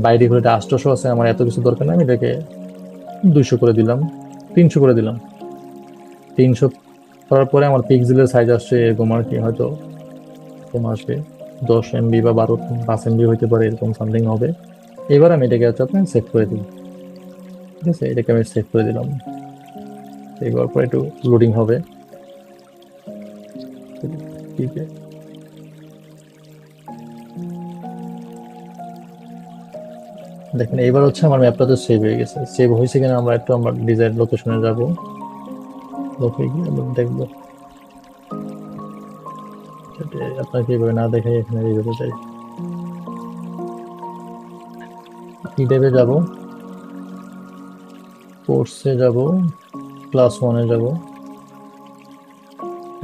বাইরে করে এটা 800 আছে, আমার এত কিছু দরকার নাই, আমি এটাকে 200 করে দিলাম, 300 করে দিলাম। 300 করার পরে আমার পিক্সেলের সাইজ আসছে এরকম আর কি, হয়তো কম আসবে, 10 এমবি বা 5 এমবি হইতে পারে, এরকম সামথিং হবে। এবার আমি এটাকে হচ্ছে আপনার সেভ করে দিই, ঠিক আছে। এটাকে আমি সেভ করে দিলাম। এবার পরে একটু লোডিং হবে, ঠিক আছে। দেখেন এইবার হচ্ছে আমার ম্যাপটা তো সেভ হয়ে গেছে। সেভ হয়েছে কিনা আমরা একটু আমার ডিজাইন লোকেশনে যাব। দেখে গিয়ে আমি দেখবো আপনাকে এইভাবে না দেখাই এখানে এইভাবে যাই ই ট্যাবে যাব কোর্সে যাব ক্লাস 1-এ যাব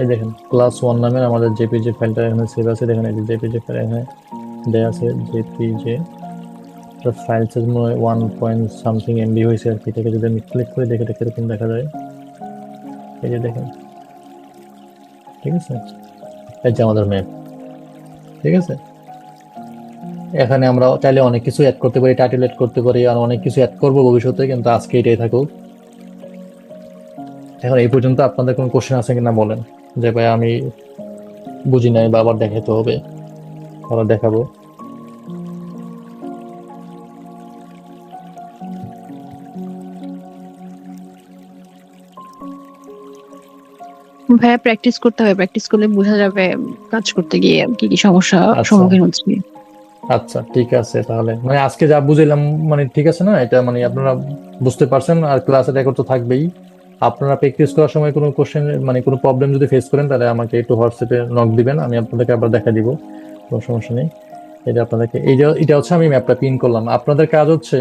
এই দেখেন ক্লাস 1 নামের আমাদের জেপিজি ফাইলটা এখানে সেভ আছে দেখেন এই জেপিজি ফাইল এখানে দেয়া আছে জেপিজি তো ফাইল সাইজ মনে হয় 1 সামথিং এমবি হয়েছে আর কি এটাকে যদি আমি ক্লিক করে দেখি এটা কিরকম দেখা যায় এই যে দেখেন ঠিক আছে এই যে আমাদের ম্যাপ ঠিক আছে এখানে আমরা চাইলে অনেক কিছু অ্যাড করতে পারি টাইটেল অ্যাড করতে পারি আর অনেক কিছু অ্যাড করবো ভবিষ্যতে কিন্তু আজকে এটাই থাকুক এখন এই পর্যন্ত আপনাদের কোনো কোশ্চেন আছে কিনা বলেন যে ভাই আমি বুঝি নাই বা আবার দেখাতে হবে আবার দেখাবো ভাইয়া প্র্যাকটিস করতে হবে, প্র্যাকটিস করলে বোঝা যাবে কাজ করতে গিয়ে কি কি সমস্যা আচ্ছা। সম্মুখীন হচ্ছি। আচ্ছা ঠিক আছে তাহলে মানে আজকে যা বুঝলাম মানে ঠিক আছে না এটা মানে আপনারা বুঝতে পারছেন আর ক্লাসে রেকর্ড তো থাকবেই আপনারা প্র্যাকটিস করার সময় কোনো কোশ্চেন মানে কোনো প্রবলেম যদি ফেস করেন তাহলে আমাকে একটু হোয়াটসঅ্যাপে নক দিবেন আমি আপনাদেরকে আবার দেখা দিব কোনো সমস্যা নেই এটা আপনাদেরকে এটা হচ্ছে আমি ম্যাপটা পিন করলাম আপনাদের কাজ হচ্ছে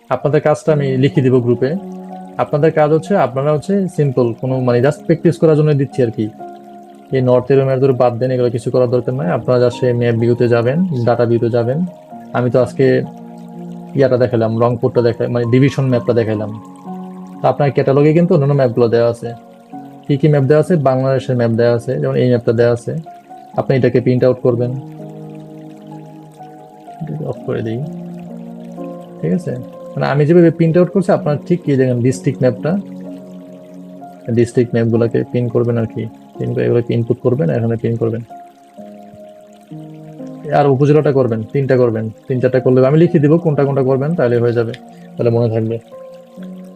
আপনাদের কাজটা আমি লিখে দিব গ্রুপে আপনাদের কাজ হচ্ছে আপনারা হচ্ছে সিম্পল কোনো মানে জাস্ট প্র্যাকটিস করার জন্য দিচ্ছি আর কি এই নর্থ এরোমের ধরে বাদ দেন এগুলো কিছু করার দরকার নয় আপনারা যা সে ম্যাপ ভিউতে যাবেন ডাটা ভিউতে যাবেন আমি তো আজকে ইয়াটা দেখালাম রংপুরটা দেখাই মানে ডিভিশন ম্যাপটা দেখাইলাম আপনার ক্যাটালগে কিন্তু অন্যান্য ম্যাপগুলো দেওয়া আছে কি কি ম্যাপ দেওয়া আছে বাংলাদেশের ম্যাপ দেওয়া আছে যেমন এই ম্যাপটা দেওয়া আছে আপনি এটাকে প্রিন্ট আউট করবেন অফ করে দিই ঠিক আছে মানে আমি যেভাবে প্রিন্ট আউট করছি আপনার ঠিক কি দেখেন ডিস্ট্রিক্ট ম্যাপগুলোকে প্রিন্ট করবেন আর কি প্রিন্ট করে এগুলোকে ইনপুট করবেন এখানে প্রিন্ট করবেন আর উপজেলাটা করবেন তিনটা করবেন 3-4টা করলে আমি লিখে দিব কোনটা কোনটা করবেন তাহলে হয়ে যাবে তাহলে মনে থাকবে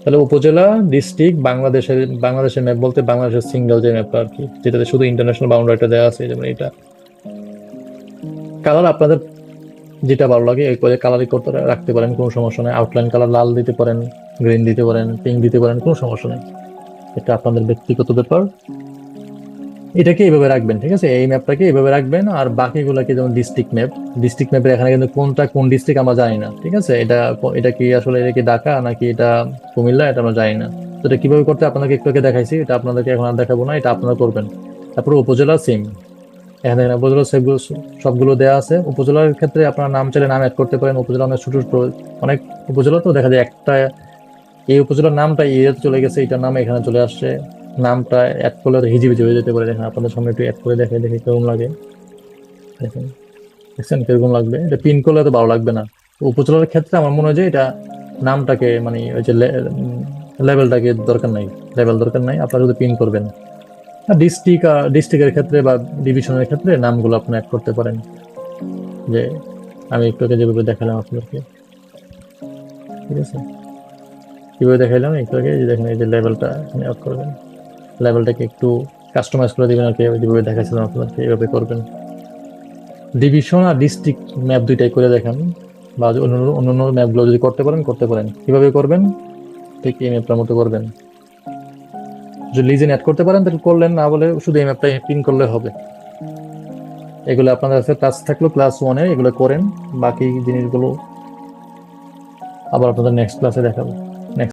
তাহলে উপজেলা ডিস্ট্রিক্ট বাংলাদেশের ম্যাপ বলতে বাংলাদেশের সিঙ্গেল যে ম্যাপটা আর কি যেটাতে শুধু ইন্টারন্যাশনাল বাউন্ডারিটা দেওয়া আছে যেমন এটা কালার আপনাদের যেটা ভালো লাগে এই করে কালারই করতে রাখতে পারেন কোনো সমস্যা নেই আউটলাইন কালার লাল দিতে পারেন গ্রিন দিতে পারেন পিঙ্ক দিতে পারেন কোনো সমস্যা নেই এটা আপনাদের ব্যক্তিগত ব্যাপার এটাকে এইভাবে রাখবেন ঠিক আছে এই ম্যাপটাকে এইভাবে রাখবেন আর বাকিগুলোকে যেমন ডিস্ট্রিক্ট ম্যাপের এখানে কিন্তু কোনটা কোন ডিস্ট্রিক্ট আমরা জানি না ঠিক আছে এটা কি আসলে এটা কি ঢাকা নাকি এটা কুমিল্লা এটা আমরা জানি না তো এটা কিভাবে করতে আপনাকে একটু আগে দেখাইছি এটা আপনাদেরকে এখন আর দেখাবো না এটা আপনারা করবেন তারপর উপজেলা সেম এখানে উপজেলা সবগুলো দেওয়া আছে উপজেলার ক্ষেত্রে আপনার নাম চাইলে নাম অ্যাড করতে পারেন উপজেলা অনেক ছোট অনেক উপজেলা তো দেখা যায় একটা এই উপজেলার নামটা এরিয়াতে চলে গেছে এটার নাম এখানে চলে আসছে নামটা অ্যাড করলে হিজিবিজি হয়ে যেতে পারে দেখেন আপনাদের সামনে একটু অ্যাড করে দেখে কেমন লাগে দেখেন দেখছেন কিরকম লাগবে এটা পিন করলে তো ভালো লাগবে না উপজেলার ক্ষেত্রে আমার মনে হয় যে এটা নামটাকে মানে ওই যে লেভেলটাকে দরকার নাই আপনারা যদি পিন করবেন আর ডিস্ট্রিক্টের ক্ষেত্রে বা ডিভিশনের ক্ষেত্রে নামগুলো আপনি অ্যাড করতে পারেন যে আমি একটু আগে যেভাবে দেখালাম আপনাদেরকে ঠিক আছে কিভাবে দেখাইলাম একটু আগে যে দেখেন এই যে লেভেলটা এখানে অ্যাড করবেন লেভেলটাকে একটু কাস্টমাইজ করে দিবেন আর কি যেভাবে দেখাচ্ছিলাম আপনাদেরকে এইভাবে করবেন ডিভিশন আর ডিস্ট্রিক্ট ম্যাপ দুইটাই করে দেখান বা অন্য ম্যাপগুলো যদি করতে পারেন কিভাবে করবেন ঠিক এই ম্যাপটার মতো করবেন যদি লিজেন অ্যাড করতে পারেন তাহলে করলেন না বলে শুধু এই ম্যাপটা প্রিন্ট করলে হবে এগুলো আপনাদের কাছে ক্লাস থাকলো ক্লাস 1-এ এগুলো করেন বাকি জিনিসগুলো আবার আপনাদের নেক্সট ক্লাসে দেখাবো